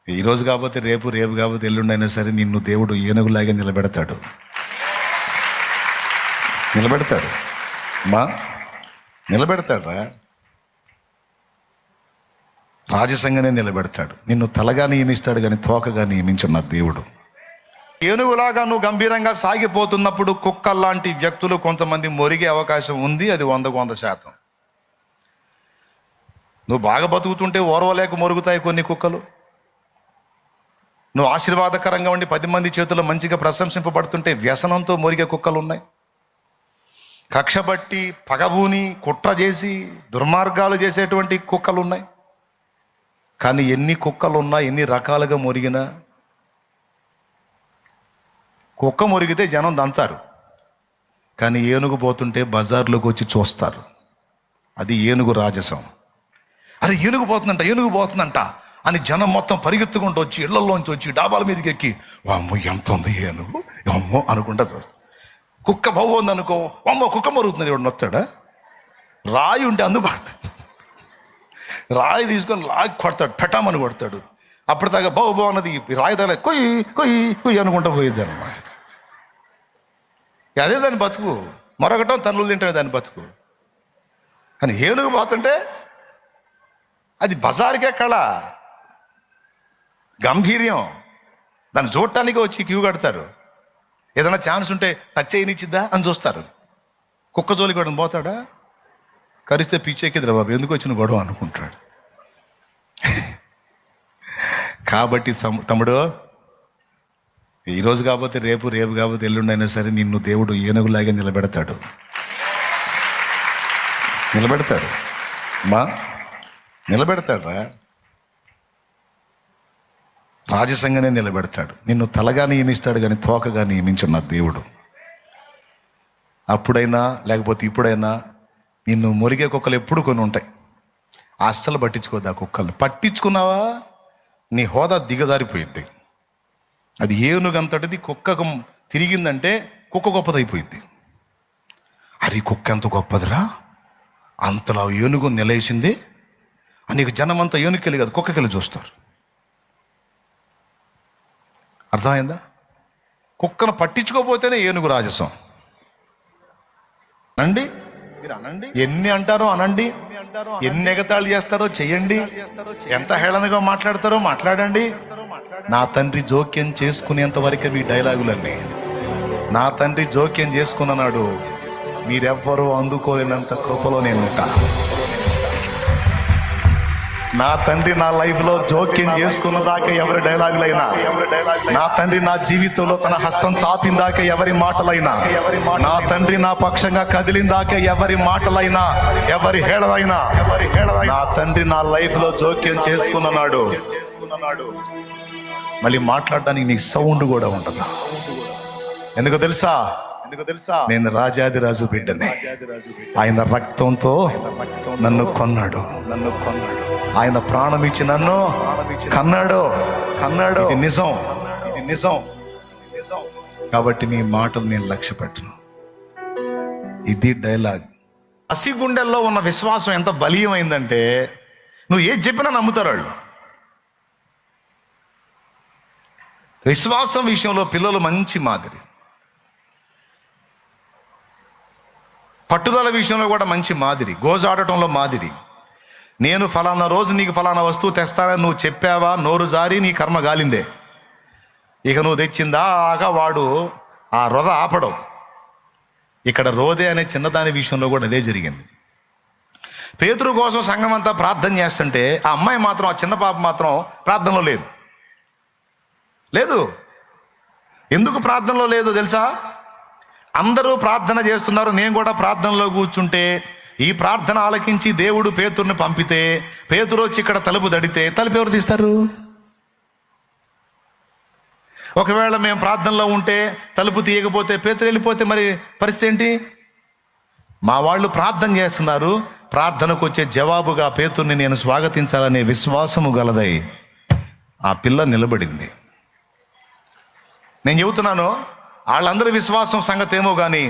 ఈరోజు కాకపోతే రేపు, రేపు కాకపోతే ఎల్లుండి అయినా సరే నిన్ను దేవుడు ఏనుగులాగే నిలబెడతాడు. మా నిలబెడతాడురా, రాజసంగానే నిలబెడతాడు. నిన్ను తలగా నియమిస్తాడు కానీ తోకగా నియమించున్న దేవుడు. ఏనుగులాగా నువ్వు గంభీరంగా సాగిపోతున్నప్పుడు కుక్కల్లాంటి వ్యక్తులు కొంతమంది మొరిగే అవకాశం ఉంది. అది 100%. నువ్వు బాగా బతుకుతుంటే ఓర్వలేక మొరుగుతాయి కొన్ని కుక్కలు. నువ్వు ఆశీర్వాదకరంగా ఉండి 10 మంది చేతుల్లో మంచిగా ప్రశంసింపబడుతుంటే వ్యసనంతో మొరిగే కుక్కలు ఉన్నాయి. కక్షబట్టి పగబూని కుట్ర చేసి దుర్మార్గాలు చేసేటువంటి కుక్కలు ఉన్నాయి. కానీ ఎన్ని కుక్కలు ఉన్నా, ఎన్ని రకాలుగా మొరిగినా, కుక్క మొరిగితే జనం దంతారు, కానీ ఏనుగు పోతుంటే బజార్లోకి వచ్చి చూస్తారు. అది ఏనుగు రాజసం. అరే ఏనుగు పోతుందంట అని జనం మొత్తం పరిగెత్తుకుంటూ వచ్చి ఇళ్లలోంచి వచ్చి డాబాల మీదకి ఎక్కి అమ్మో ఎంత ఉంది ఏనుగు అమ్మో అనుకుంటా చూస్తారు. కుక్క బాగుంది అనుకో, అమ్మో కుక్క మరుగుతుంది, ఎవడు నొత్తాడా? రాయి ఉంటే రాయి తీసుకొని లాగి కొడతాడు, పెటామని కొడతాడు. అప్పటిదాకా బాగున్నది రాయి తగల కొయ్యి కొయ్యి కొయ్యి అనుకుంటా పోయేది అనమాట. అదే దాని బతుకు. మరొకటం తన్నులు తింటే దాని బతుకు. కానీ ఏనుగు పోతుంటే అది బజారుకే కళ, గంభీర్యం. దాన్ని చూడటానికి వచ్చి క్యూ కడతారు. ఏదైనా ఛాన్స్ ఉంటే టచ్ చేయనిచ్చిద్దా అని చూస్తారు. కుక్క జోలికి కూడా పోతాడా? కరిస్తే పిచ్చెక్కిద్రా బాబు, ఎందుకు వచ్చిన గొడవ అనుకుంటాడు. కాబట్టి తమ్ముడు, ఈరోజు కాకపోతే రేపు, రేపు కాకపోతే ఎల్లుండి అయినా సరే నిన్ను దేవుడు ఏనుగులాగే నిలబెడతాడు. మా నిలబెడతాడురా, రాజసంగానే నిలబెడతాడు. నిన్ను తలగా నియమిస్తాడు కానీ తోకగా నియమించున్న దేవుడు. అప్పుడైనా లేకపోతే ఇప్పుడైనా నిన్ను మొరిగే కుక్కలు ఎప్పుడు కొన్ని ఉంటాయి. అస్సలు పట్టించుకోద్దు ఆ కుక్కల్ని. పట్టించుకున్నావా నీ హోదా దిగజారిపోయిద్ది. అది ఏనుగంతటిది కుక్కకు తిరిగిందంటే కుక్క గొప్పదైపోయింది. అది కుక్క ఎంత గొప్పదిరా, అంతలా ఏనుగు నిలేసింది నీకు జనమంతా ఏనుకెళ్ళి కాదు కుక్కకెళ్ళి చూస్తారు. అర్థమైందా? కుక్కను పట్టించుకోపోతేనే ఏనుగు రాజసం. అనండి, ఎన్ని అంటారో అనండి, ఎన్ని ఎగతాళి చేస్తారో చెయ్యండి, ఎంత హేళనగా మాట్లాడతారో మాట్లాడండి. నా తండ్రి జోక్యం చేసుకునేంత వరకే మీ డైలాగులన్నీ. నా తండ్రి జోక్యం చేసుకున్నాడు, మీరెవ్వరూ అందుకోలేనంత కృపలో నేను ఉంటా. నా తండ్రి నా లైఫ్లో జోక్యం చేసుకున్న దాకా ఎవరి డైలాగులైనా, నా తండ్రి నా జీవితంలో తన హస్తం చాపిన దాకా ఎవరి మాటలైనా, నా తండ్రి నా పక్షంగా కదిలిన దాకా ఎవరి మాటలైనా, ఎవరి హేళనైనా, నా తండ్రి నా లైఫ్లో జోక్యం చేసుకున్నాడు. మళ్ళీ మాట్లాడడానికి నీకు సౌండ్ కూడా ఉంటుంది. ఎందుకు తెలుసా? నేను రాజాదిరాజు బిడ్డని. ఆయన రక్తంతో నన్ను కొన్నాడు. ఆయన ప్రాణం ఇచ్చి నన్ను కన్నాడు. ఇది నిజం. కాబట్టి నీ మాటలు నేను లక్ష్య పెట్టను. ఇది డైలాగ్. పసిగుండెల్లో ఉన్న విశ్వాసం ఎంత బలీయమైందంటే నువ్వు ఏది చెప్పినా నమ్ముతారు వాళ్ళు. విశ్వాసం విషయంలో పిల్లలు మంచి మాదిరి, పట్టుదల విషయంలో కూడా మంచి మాదిరి, గోజాడటంలో మాదిరి. నేను ఫలానా రోజు నీకు ఫలానా వస్తువు తెస్తానని నువ్వు చెప్పావా, నోరు జారి నీ కర్మ గాలిందే. ఇక నువ్వు తెచ్చిందాగా వాడు ఆ రొద ఆపడం. ఇక్కడ రోదే అనే చిన్నదాని విషయంలో కూడా అదే జరిగింది. పేతురు కోసం సంఘం అంతా ప్రార్థన చేస్తుంటే ఆ అమ్మాయి మాత్రం, ఆ చిన్న పాప మాత్రం ప్రార్థనలో లేదు. ఎందుకు ప్రార్థనలో లేదు తెలుసా? అందరూ ప్రార్థన చేస్తున్నారు, నేను కూడా ప్రార్థనలో కూర్చుంటే ఈ ప్రార్థన ఆలకించి దేవుడు పేతురుని పంపితే, పేతురు వచ్చి ఇక్కడ తలుపు దడితే తలుపు ఎవరు తీస్తారు? ఒకవేళ మేము ప్రార్థనలో ఉంటే తలుపు తీయకపోతే, పేతురు వెళ్ళిపోతే మరి పరిస్థితి ఏంటి? మా వాళ్ళు ప్రార్థన చేస్తున్నారు, ప్రార్థనకు వచ్చే జవాబుగా పేతురుని నేను స్వాగతించాలనే విశ్వాసము గలదై ఆ పిల్ల నిలబడింది. నేను చెబుతున్నాను, వాళ్ళందరి విశ్వాసం సంగతి ఏమో కానీ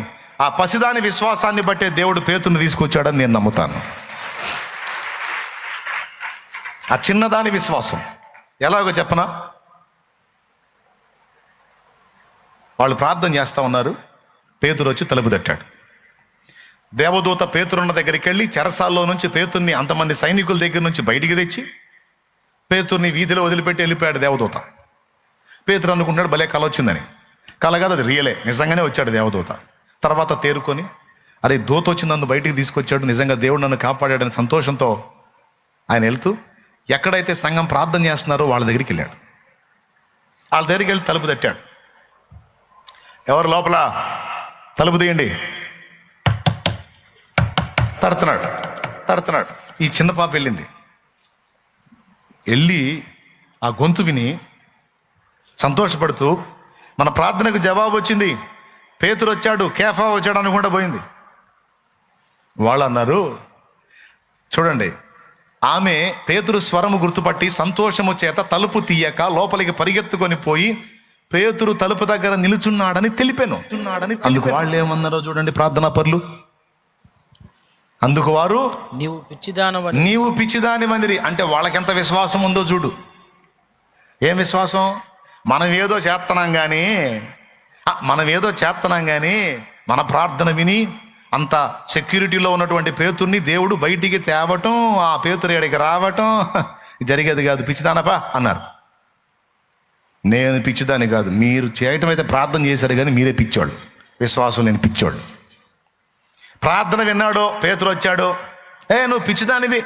ఆ పసిదాని విశ్వాసాన్ని బట్టే దేవుడు పేతురుని తీసుకొచ్చాడని నేను నమ్ముతాను. ఆ చిన్నదాని విశ్వాసం, ఎలాగో చెప్పనా? వాళ్ళు ప్రార్థన చేస్తూ ఉన్నారు. పేతురు వచ్చి తలుపు తట్టాడు. దేవదూత పేతురున్న దగ్గరికి వెళ్ళి చెరసాల్లో నుంచి పేతుర్ని అంతమంది సైనికుల దగ్గర నుంచి బయటికి తెచ్చి పేతుర్ని వీధిలో వదిలిపెట్టి వెళ్ళిపోయాడు దేవదూత. పేతురు అనుకుంటాడు భలే కల వచ్చిందని. కల కాదు, అది రియలే, నిజంగానే వచ్చాడు దేవదూత. తర్వాత తేరుకొని అరే దూత వచ్చి నన్ను బయటికి తీసుకొచ్చాడు, నిజంగా దేవుడు నన్ను కాపాడాడని సంతోషంతో ఆయన వెళ్తూ ఎక్కడైతే సంఘం ప్రార్థన చేస్తున్నారో వాళ్ళ దగ్గరికి వెళ్ళాడు. వాళ్ళ దగ్గరికి వెళ్ళి తలుపు తట్టాడు. ఎవరు లోపల? తలుపు తీయండి. తడుతున్నాడు. ఈ చిన్న పాప వెళ్ళింది. వెళ్ళి ఆ గొంతు విని సంతోషపడుతూ మన ప్రార్థనకు జవాబు వచ్చింది, పేతురు వచ్చాడు, కేఫా వచ్చాడు అనుకుంటా పోయింది. వాళ్ళు అన్నారు, చూడండి, ఆమె పేతురు స్వరము గుర్తుపట్టి సంతోషము చేత తలుపు తీయక లోపలికి పరిగెత్తుకొని పోయి పేతురు తలుపు దగ్గర నిలుచున్నాడని తెలిపాను. అందుకు వాళ్ళు ఏమన్నారో చూడండి ప్రార్థనా పరులు. అందుకు వారు నీవు పిచ్చిదాని మందిరి అంటే వాళ్ళకెంత విశ్వాసం ఉందో చూడు. ఏం విశ్వాసం? మనం ఏదో చేస్తున్నాం కానీ మన ప్రార్థన విని అంత సెక్యూరిటీలో ఉన్నటువంటి పేతుర్ని దేవుడు బయటికి తేవటం, ఆ పేతురు ఎడికి రావటం జరిగేది కాదు. పిచ్చిదానపా అన్నారు. నేను పిచ్చిదాని కాదు, మీరు చేయటం అయితే ప్రార్థన చేశారు కానీ మీరే పిచ్చోళ్ళు, విశ్వాసం లేని పిచ్చోళ్ళు. ప్రార్థన విన్నాడో పేతురు వచ్చాడు, నువ్వు పిచ్చిదానివి,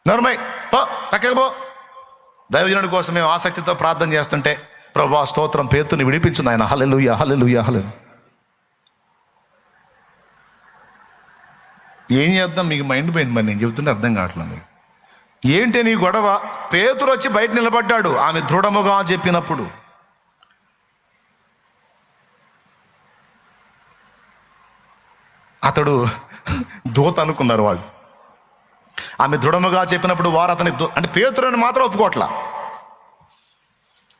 నోర్మై పో, పక్కకు పో. దైవజనుడి కోసం మేము ఆసక్తితో ప్రార్థన చేస్తుంటే ప్రభువా స్తోత్రం, పేతుర్ని విడిపించు నాయన, హల్లెలూయా హల్లెలూయా హల్లెలూయా. ఏం చేద్దాం? మీకు మైండ్ పోయింది. మరి నేను చెబుతుంటే అర్థం కావట్లేదు మీకు. ఏంటి నీ గొడవ? పేతురు వచ్చి బయట నిలబడ్డాడు ఆమె దృఢముగా చెప్పినప్పుడు. అతడు దూత అనుకున్నారు వాళ్ళు. ఆమె దృఢముగా చెప్పినప్పుడు వారు అతని అంటే పేతురుని మాత్రం ఒప్పుకోట్లా.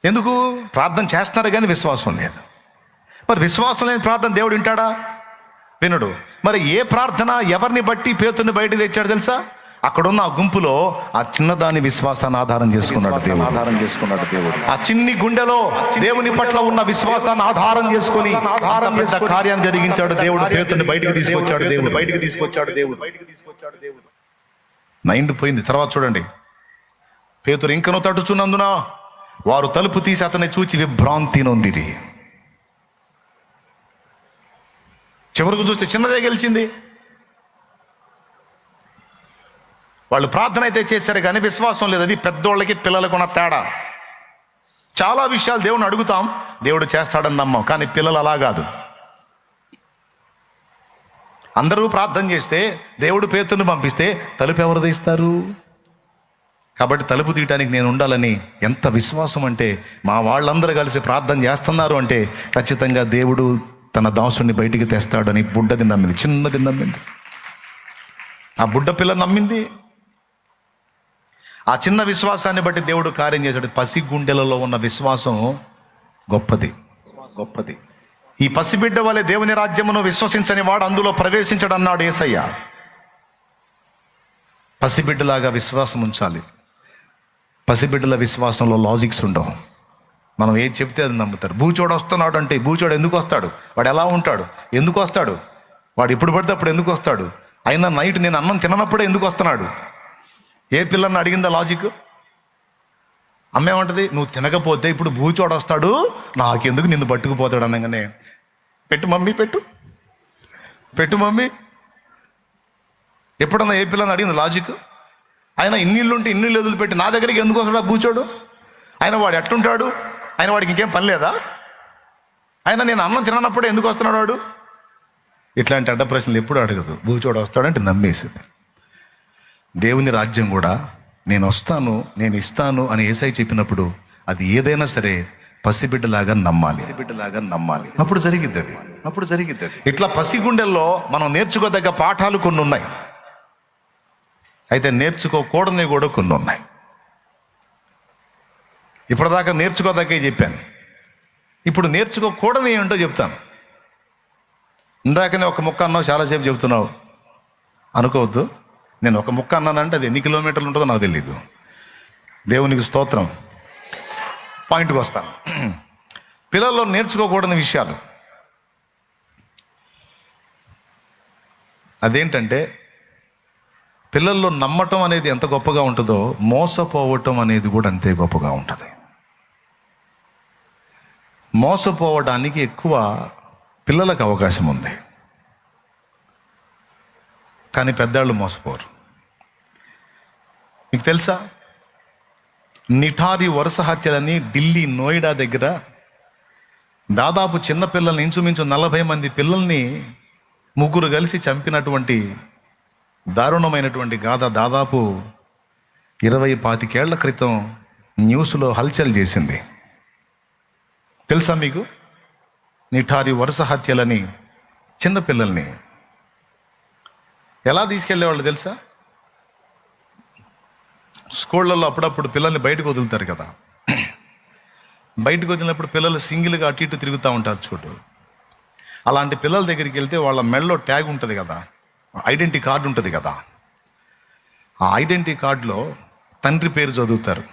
ఎందుకు? ప్రార్థన చేస్తున్నారు కానీ విశ్వాసం లేదు. మరి విశ్వాసం లేని ప్రార్థన దేవుడు వింటాడా? వినడు. మరి ఏ ప్రార్థన ఎవరిని బట్టి పేతుర్ని బయట తెచ్చాడు తెలుసా? అక్కడున్న ఆ గుంపులో ఆ చిన్నదాని విశ్వాసాన్ని ఆధారం చేసుకున్నాడు దేవుడు. ఆ చిన్ని గుండెలో దేవుని పట్ల ఉన్న విశ్వాసాన్ని ఆధారం చేసుకొని పెద్ద కార్యాన్ని జరిగించాడు దేవుడు. పేతుర్ని బయటికి తీసుకొచ్చాడు దేవుడు. మైండ్ పోయింది. తర్వాత చూడండి, పేతురు ఇంకనూ తట్టుచున్నందున వారు తలుపు తీసి అతన్ని చూచి విభ్రాంతి నొందిరి. చివరకు చూస్తే చిన్నదే గెలిచింది. వాళ్ళు ప్రార్థన అయితే చేశారు కానీ విశ్వాసం లేదు. అది పెద్దోళ్ళకి పిల్లలకు ఉన్న తేడా. చాలా విషయాలు దేవుని అడుగుతాం, దేవుడు చేస్తాడని నమ్మం. కానీ పిల్లలు అలా కాదు. అందరూ ప్రార్థన చేస్తే దేవుడు పేతుర్ని పంపిస్తే తలుపు ఎవరు తీస్తారు? కాబట్టి తలుపు తీయటానికి నేను ఉండాలని ఎంత విశ్వాసం అంటే, మా వాళ్ళందరూ కలిసి ప్రార్థన చేస్తున్నారు అంటే ఖచ్చితంగా దేవుడు తన దాసుని బయటికి తెస్తాడని బుడ్డది నమ్మింది, చిన్నది నమ్మింది. ఆ బుడ్డ పిల్ల నమ్మింది. ఆ చిన్న విశ్వాసాన్ని బట్టి దేవుడు కార్యం చేశాడు. పసిగుండెలలో ఉన్న విశ్వాసం గొప్పది. ఈ పసిబిడ్డ వలె దేవుని రాజ్యమును విశ్వసించని వాడు అందులో ప్రవేశించడు అన్నాడు యేసయ్య. పసిబిడ్డలాగా విశ్వాసం ఉంచాలి. పసిబిడ్డల విశ్వాసంలో లాజిక్స్ ఉండవు. మనం ఏది చెప్తే అది నమ్ముతారు. బూచోడు వస్తున్నాడు అంటే బూచోడు ఎందుకు వస్తాడు? వాడు ఎలా ఉంటాడు? ఎందుకు వస్తాడు? వాడు ఎప్పుడు పడితే అప్పుడు ఎందుకు వస్తాడు? అయినా నైట్ నేను అన్నం తిననప్పుడే ఎందుకు వస్తున్నాడు? ఏ పిల్లల్ని అడిగిందా లాజిక్? అమ్మేమంటది, నువ్వు తినకపోతే ఇప్పుడు బూచోడు వస్తాడు, నాకెందుకు నిన్ను పట్టుకుపోతాడు అనగానే పెట్టు మమ్మీ. ఎప్పుడన్నా ఏ పిల్లని అడిగింది లాజిక్? ఆయన ఇన్నిళ్ళుంటే ఇన్నిళ్ళు వదిలిపెట్టి నా దగ్గరికి ఎందుకు వస్తాడు ఆ బూచోడు? ఆయన వాడు ఎట్టుంటాడు? ఆయన వాడికి ఇంకేం పని లేదా? ఆయన నేను అన్నం తిననప్పుడే ఎందుకు వస్తున్నాడు వాడు? ఇట్లాంటి అడ్డ ప్రశ్నలు ఎప్పుడు అడగదు. బూచోడు వస్తాడంటే నమ్మేసింది. దేవుని రాజ్యం కూడా నేను వస్తాను, నేను ఇస్తాను అని యేసయ్య చెప్పినప్పుడు అది ఏదైనా సరే పసిబిడ్డలాగా నమ్మాలి. అప్పుడు జరిగిద్ది అది. ఇట్లా పసిగుండెల్లో మనం నేర్చుకోదగ్గ పాఠాలు కొన్ని ఉన్నాయి. అయితే నేర్చుకోకూడని కూడా కొన్ని ఉన్నాయి. ఇప్పటిదాకా నేర్చుకోదగ్గే చెప్పాను. ఇప్పుడు నేర్చుకోకూడని ఏంటో చెప్తాను. ఇందాకనే ఒక ముక్క అన్నావు, చాలాసేపు చెబుతున్నావు అనుకోవద్దు. నేను ఒక ముక్క అన్నానంటే అది ఎన్ని కిలోమీటర్లు ఉంటుందో నాకు తెలీదు. దేవునికి స్తోత్రం. పాయింట్కి వస్తాను. పిల్లల్లో నేర్చుకోకూడని విషయాలు అదేంటంటే, పిల్లల్లో నమ్మటం అనేది ఎంత గొప్పగా ఉంటుందో మోసపోవటం అనేది కూడా అంతే గొప్పగా ఉంటుంది. మోసపోవడానికి ఎక్కువ పిల్లలకు అవకాశం ఉంది, కానీ పెద్దాళ్ళు మోసపోరు. మీకు తెలుసా, నిఠారి వరుస హత్యలని ఢిల్లీ నోయిడా దగ్గర దాదాపు చిన్నపిల్లల్ని ఇంచుమించు 40 మంది పిల్లల్ని ముగ్గురు కలిసి చంపినటువంటి దారుణమైనటువంటి గాథ దాదాపు 20-25 ఏళ్ల క్రితం న్యూస్లో హల్చల్ చేసింది. తెలుసా మీకు? నిఠారి వరుస హత్యలని చిన్నపిల్లల్ని ఎలా తీసుకెళ్లేవాళ్ళు తెలుసా? స్కూళ్ళల్లో అప్పుడప్పుడు పిల్లల్ని బయటకు వదులుతారు కదా, బయటకు వదిలినప్పుడు పిల్లలు సింగిల్గా అటు ఇటు తిరుగుతూ ఉంటారు చూడు. అలాంటి పిల్లల దగ్గరికి వెళ్తే వాళ్ళ మెడలో ట్యాగ్ ఉంటుంది కదా, ఐడెంటిటీ కార్డు ఉంటుంది కదా, ఆ ఐడెంటిటీ కార్డులో తండ్రి పేరు చదువుతారు.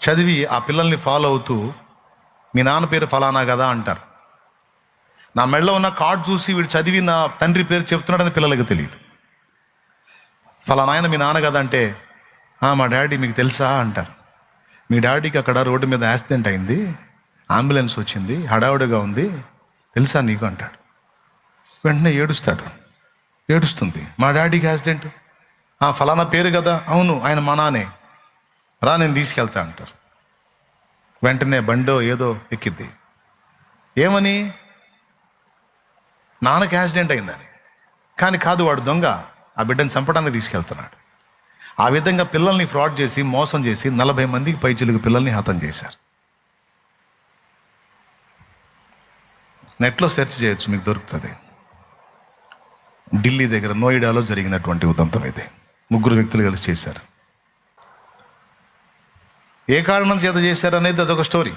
చదివి ఆ పిల్లల్ని ఫాలో అవుతూ మీ నాన్న పేరు ఫలానా కదా అంటారు. నా మెడలో ఉన్న కార్డు చూసి వీడు చదివి నా తండ్రి పేరు చెప్తున్నాడని పిల్లలకి తెలియదు. ఫలానా ఆయన మీ నాన్న కదా అంటే, మా డాడీ మీకు తెలుసా అంటారు. మీ డాడీకి అక్కడ రోడ్డు మీద యాక్సిడెంట్ అయింది, అంబులెన్స్ వచ్చింది, హడావుడిగా ఉంది, తెలుసా నీకు అంటాడు. వెంటనే ఏడుస్తుంది. మా డాడీకి యాక్సిడెంట్, ఫలానా పేరు కదా, అవును ఆయన మా నానే, రా నేను తీసుకెళ్తా అంటారు. వెంటనే బండో ఏదో ఎక్కిద్ది. ఏమని? నాన్నకి యాక్సిడెంట్ అయిందని. కానీ కాదు, వాడు దొంగ, ఆ బిడ్డను చంపడానికి తీసుకెళ్తున్నాడు. ఆ విధంగా పిల్లల్ని ఫ్రాడ్ చేసి మోసం చేసి 40 మందికి పైచిలుగు పిల్లల్ని హతం చేశారు. నెట్లో సెర్చ్ చేయొచ్చు, మీకు దొరుకుతుంది. ఢిల్లీ దగ్గర నోయిడాలో జరిగినటువంటి ఉదంతం ఇది. 3 వ్యక్తులు కలిసి చేశారు. ఏ కారణం చేత చేశారు అనేది అదొక స్టోరీ.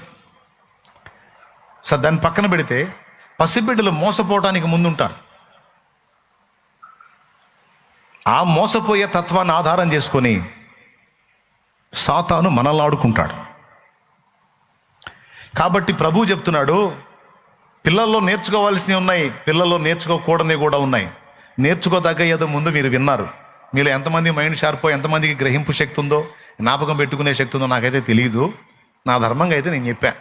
సార్, దాన్ని పక్కన పెడితే పసిబిడ్డలు మోసపోవడానికి ముందుంటారు. ఆ మోసపోయే తత్వాన్ని ఆధారం చేసుకొని సాతాను మనల్ని ఆడుకుంటాడు. కాబట్టి ప్రభువు చెప్తున్నాడు, పిల్లల్లో నేర్చుకోవాల్సినవి ఉన్నాయి, పిల్లల్లో నేర్చుకోకూడనివి కూడా ఉన్నాయి. నేర్చుకోదగ్గ ఏదో ముందు మీరు విన్నారు. మీలో ఎంతమంది మైండ్ షార్పో, ఎంతమందికి గ్రహింపు శక్తి ఉందో, జ్ఞాపకం పెట్టుకునే శక్తి ఉందో నాకైతే తెలియదు. నా ధర్మంగా అయితే నేను చెప్పా.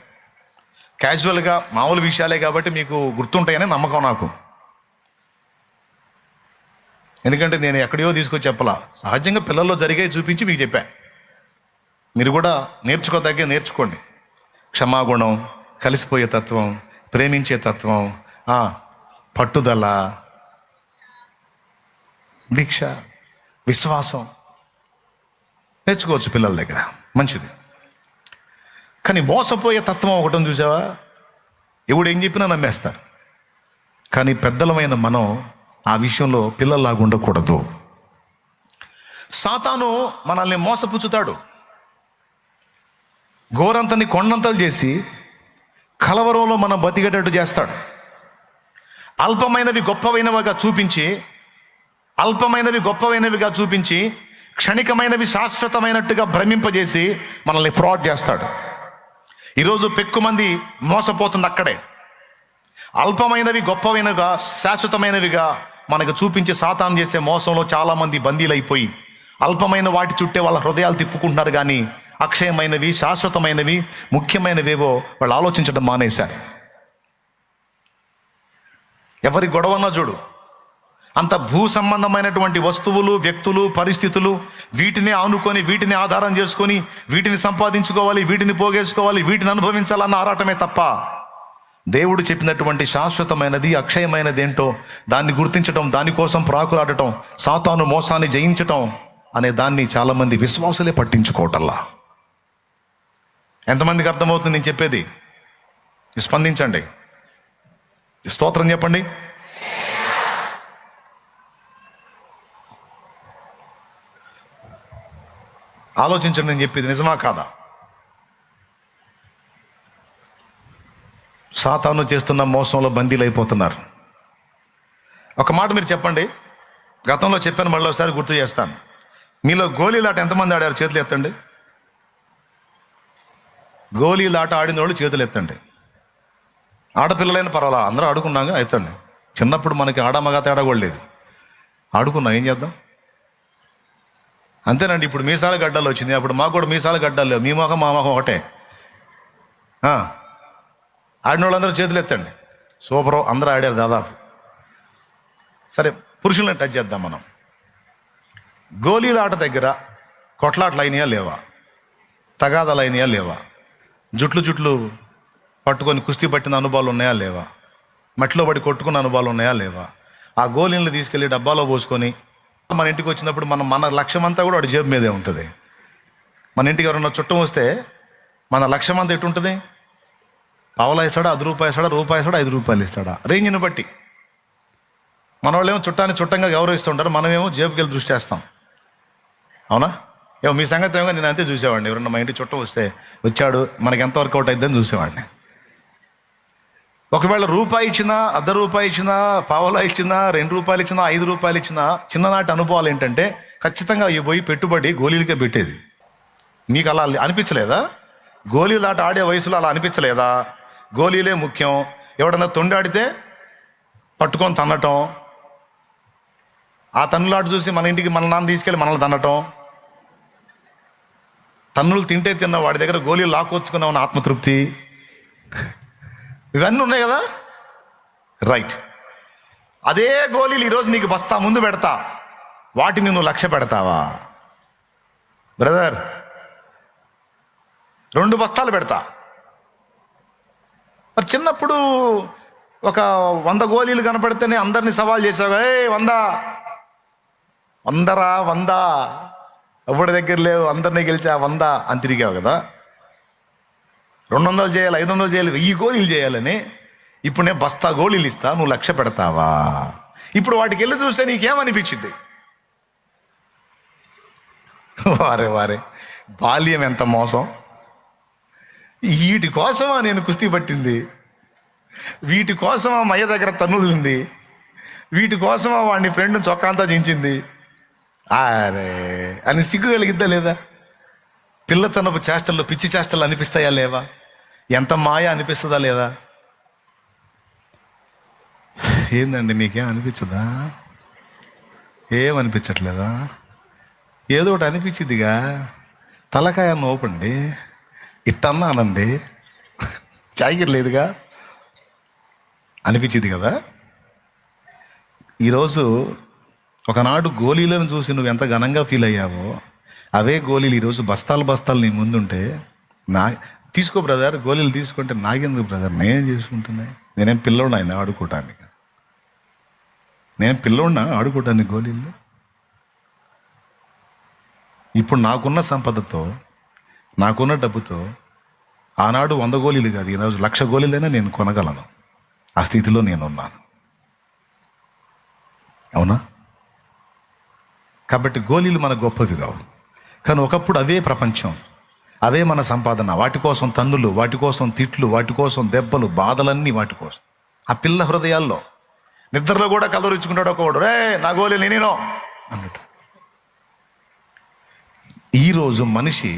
క్యాజువల్గా మామూలు విషయాలే కాబట్టి మీకు గుర్తుంటాయని నమ్మకం నాకు. ఎందుకంటే నేను ఎక్కడియో తీసుకొచ్చి చెప్పలా, సహజంగా పిల్లల్లో జరిగే చూపించి మీకు చెప్పా. మీరు కూడా నేర్చుకోదగ్గే నేర్చుకోండి. క్షమాగుణం, కలిసిపోయే తత్వం, ప్రేమించే తత్వం, పట్టుదల, దీక్ష, విశ్వాసం నేర్చుకోవచ్చు పిల్లల దగ్గర, మంచిది. కానీ మోసపోయే తత్వం ఒకటం చూసావా, ఎవడు ఏం చెప్పినా నమ్మేస్తారు. కానీ పెద్దలమైన మనం ఆ విషయంలో పిల్లల్లాగా ఉండకూడదు. సాతాను మనల్ని మోసపుచ్చుతాడు. గోరంతని కొండంతలు చేసి కలవరంలో మనం బతికేటట్టు చేస్తాడు. అల్పమైనవి గొప్పవైనవిగా చూపించి క్షణికమైనవి శాశ్వతమైనట్టుగా భ్రమింపజేసి మనల్ని ఫ్రాడ్ చేస్తాడు. ఈరోజు పెక్కుమంది మోసపోతుంది అక్కడే. అల్పమైనవి గొప్పవైనవిగా, శాశ్వతమైనవిగా మనకు చూపించి సాతాను చేసే మోసంలో చాలామంది బందీలైపోయి అల్పమైన వాటి చుట్టే వాళ్ళ హృదయాలు తిప్పుకుంటున్నారు. కానీ అక్షయమైనవి, శాశ్వతమైనవి, ముఖ్యమైనవేవో వాళ్ళు ఆలోచించడం మానేశారు. ఎవరి గొడవన్నా చూడు, అంత భూ సంబంధమైనటువంటి వస్తువులు, వ్యక్తులు, పరిస్థితులు, వీటిని ఆనుకొని, వీటిని ఆధారం చేసుకొని, వీటిని సంపాదించుకోవాలి, వీటిని పోగేసుకోవాలి, వీటిని అనుభవించాలన్న ఆరాటమే తప్ప దేవుడు చెప్పినటువంటి శాశ్వతమైనది, అక్షయమైనది ఏంటో దాన్ని గుర్తించటం, దానికోసం ప్రాకులాడటం, సాతాను మోసాన్ని జయించటం అనే దాన్ని చాలామంది విశ్వాసులే పట్టించుకోవటల్లా. ఎంతమందికి అర్థమవుతుంది నేను చెప్పేది? స్పందించండి, స్తోత్రం చెప్పండి. ఆలోచించండి, నేను చెప్పేది నిజమా కాదా? సాతాను చేస్తున్న మోసంలో బందీలు అయిపోతున్నారు. ఒక మాట మీరు చెప్పండి, గతంలో చెప్పాను, మళ్ళీ ఒకసారి గుర్తు చేస్తాను. మీలో గోళీలాట ఎంతమంది ఆడారు? చేతులు ఎత్తండి. గోళీలు ఆట ఆడిన వాళ్ళు చేతులు ఎత్తండి. ఆడపిల్లలైన పర్వాలా, అందరూ ఆడుకున్నాగా ఎత్తండి. చిన్నప్పుడు మనకి ఆడ మగ తేడా కూడా లేదు, ఆడుకున్నాం, ఏం చేద్దాం అంతేనండి. ఇప్పుడు మీసాల గడ్డలు వచ్చింది, అప్పుడు మాకు కూడా మీసాల గడ్డలు లేవు, మీ మొహం మా మొహం ఒకటే. ఆడిన వాళ్ళందరూ చేతులు ఎత్తండి. సూపరు, అందరూ ఆడారు దాదాపు. సరే, పురుషుల్ని టచ్ చేద్దాం మనం. గోళీల ఆట దగ్గర కొట్లాట్లు అయినాయా లేవా? తగాదాలు అయినాయా లేవా? జుట్లు పట్టుకొని కుస్తీ పట్టిన అనుభవాలు ఉన్నాయా లేవా? మట్టిలో పడి కొట్టుకున్న అనుభవాలు ఉన్నాయా లేవా? ఆ గోళీలను తీసుకెళ్ళి డబ్బాలో పోసుకొని మన ఇంటికి వచ్చినప్పుడు మన లక్ష్యం అంతా కూడా వాడి జేబు మీదే ఉంటుంది. మన ఇంటికి ఎవరన్నా చుట్టం వస్తే మన లక్ష్యం అంతా ఎటుంటుంది? పావలా ఇస్తాడా, ₹10 ఇస్తాడా, రూపాయి ఇస్తాడా, ₹5 ఇస్తాడా, రేంజ్ని బట్టి. మన వాళ్ళు ఏమో చుట్టాన్ని చుట్టంగా గౌరవిస్తూ ఉంటారు, మనమేమో జేబుకి వెళ్ళి దృష్టి చేస్తాం. అవునా? ఏమో మీ సంగతి ఏమో నేను అంతే చూసేవాడిని. ఎవరన్నా మా ఇంటి చుట్టం వస్తే వచ్చాడు, మనకి ఎంత వర్కౌట్ అయిద్దని చూసేవాడిని. ఒకవేళ రూపాయి ఇచ్చినా, ₹1 ఇచ్చినా, పావలా ఇచ్చినా, ₹2 ఇచ్చినా, ₹5 ఇచ్చినా, చిన్ననాటి అనుభవాలు ఏంటంటే ఖచ్చితంగా ఇవి పోయి పెట్టుబడి గోళీలకే పెట్టేది. మీకు అలా అనిపించలేదా? గోళీలు ఆట ఆడే వయసులో అలా అనిపించలేదా? గోళీలే ముఖ్యం. ఎవడన్నా తొండాడితే పట్టుకొని తన్నటం, ఆ తన్నులాట చూసి మన ఇంటికి మన నాన్న తీసుకెళ్ళి మనల్ని తన్నటం, తన్నులు తిన్న వాడి దగ్గర గోళీలు లాక్కొచ్చుకున్నామన్న ఆత్మతృప్తి, ఇవన్నీ ఉన్నాయి కదా. రైట్. అదే గోళీలు ఈరోజు నీకు బస్తా ముందు పెడతా, వాటిని నువ్వు లక్ష్య పెడతావా? బ్రదర్, 2 బస్తాలు పెడతా. మరి చిన్నప్పుడు ఒక 100 గోళీలు కనపడితేనే అందరినీ సవాల్ చేసావు, 100 ఎవరి దగ్గర లేవు, అందరినీ గెలిచా 100 అని తిరిగావు కదా. 200 చేయాలి, 500 చేయాలి, 1000 గోళీలు చేయాలని. ఇప్పుడు నేను బస్తా గోళీలు ఇస్తా, నువ్వు లక్ష్య పెడతావా? ఇప్పుడు వాటికి వెళ్ళి చూస్తే నీకేమనిపించింది? వారే బాల్యం ఎంత మోసం! వీటి కోసమా నేను కుస్తీ పట్టింది? వీటి కోసమా మయ్య దగ్గర తన్నులుంది? వీటి కోసమా వాడిని ఫ్రెండ్ చొక్కాంతా చించింది? అరే అని సిగ్గు కలిగిద్దా లేదా? పిల్లతనపు చేష్టల్లో పిచ్చి చేష్టలు అనిపిస్తాయా లేవా? ఎంత మాయ అనిపిస్తుందా లేదా? ఏందండి, మీకేం అనిపించదా? ఏమనిపించట్లేదా? ఏదో ఒకటి అనిపించిద్దిగా. తలకాయ నోపండి, ఇట్టన్నానండి, చాయిర్ లేదుగా, అనిపించింది కదా. ఈరోజు ఒకనాడు గోళీలను చూసి నువ్వు ఎంత ఘనంగా ఫీల్ అయ్యావో, అవే గోళీలు ఈరోజు బస్తాలు నీ ముందుంటే, తీసుకో బ్రదర్, గోళీలు తీసుకుంటే నాకెందుకు బ్రదర్, నేనేం చేసుకుంటున్నాయి? నేనేం పిల్లోడినా ఆయన ఆడుకోవటానికి? ఆడుకోవటానికి గోళీలు? ఇప్పుడు నాకున్న సంపదతో, నాకున్న డబ్బుతో ఆనాడు 100 గోళీలు కాదు, ఈరోజు 1,00,000 గోళీలైనా నేను కొనగలను. ఆ స్థితిలో నేనున్నాను. అవునా? కాబట్టి గోళీలు మన గొప్పవి కావు, కానీ ఒకప్పుడు అవే ప్రపంచం, అవే మన సంపాదన. వాటి కోసం తన్నులు, వాటి కోసం తిట్లు, వాటి కోసం దెబ్బలు, బాధలన్నీ వాటి కోసం. ఆ పిల్ల హృదయాల్లో నిద్రలో కూడా కలవరించుకుంటాడు ఒకడు, రే నా గోళీలు నేనేనో అన్నట్టు. ఈరోజు మనిషి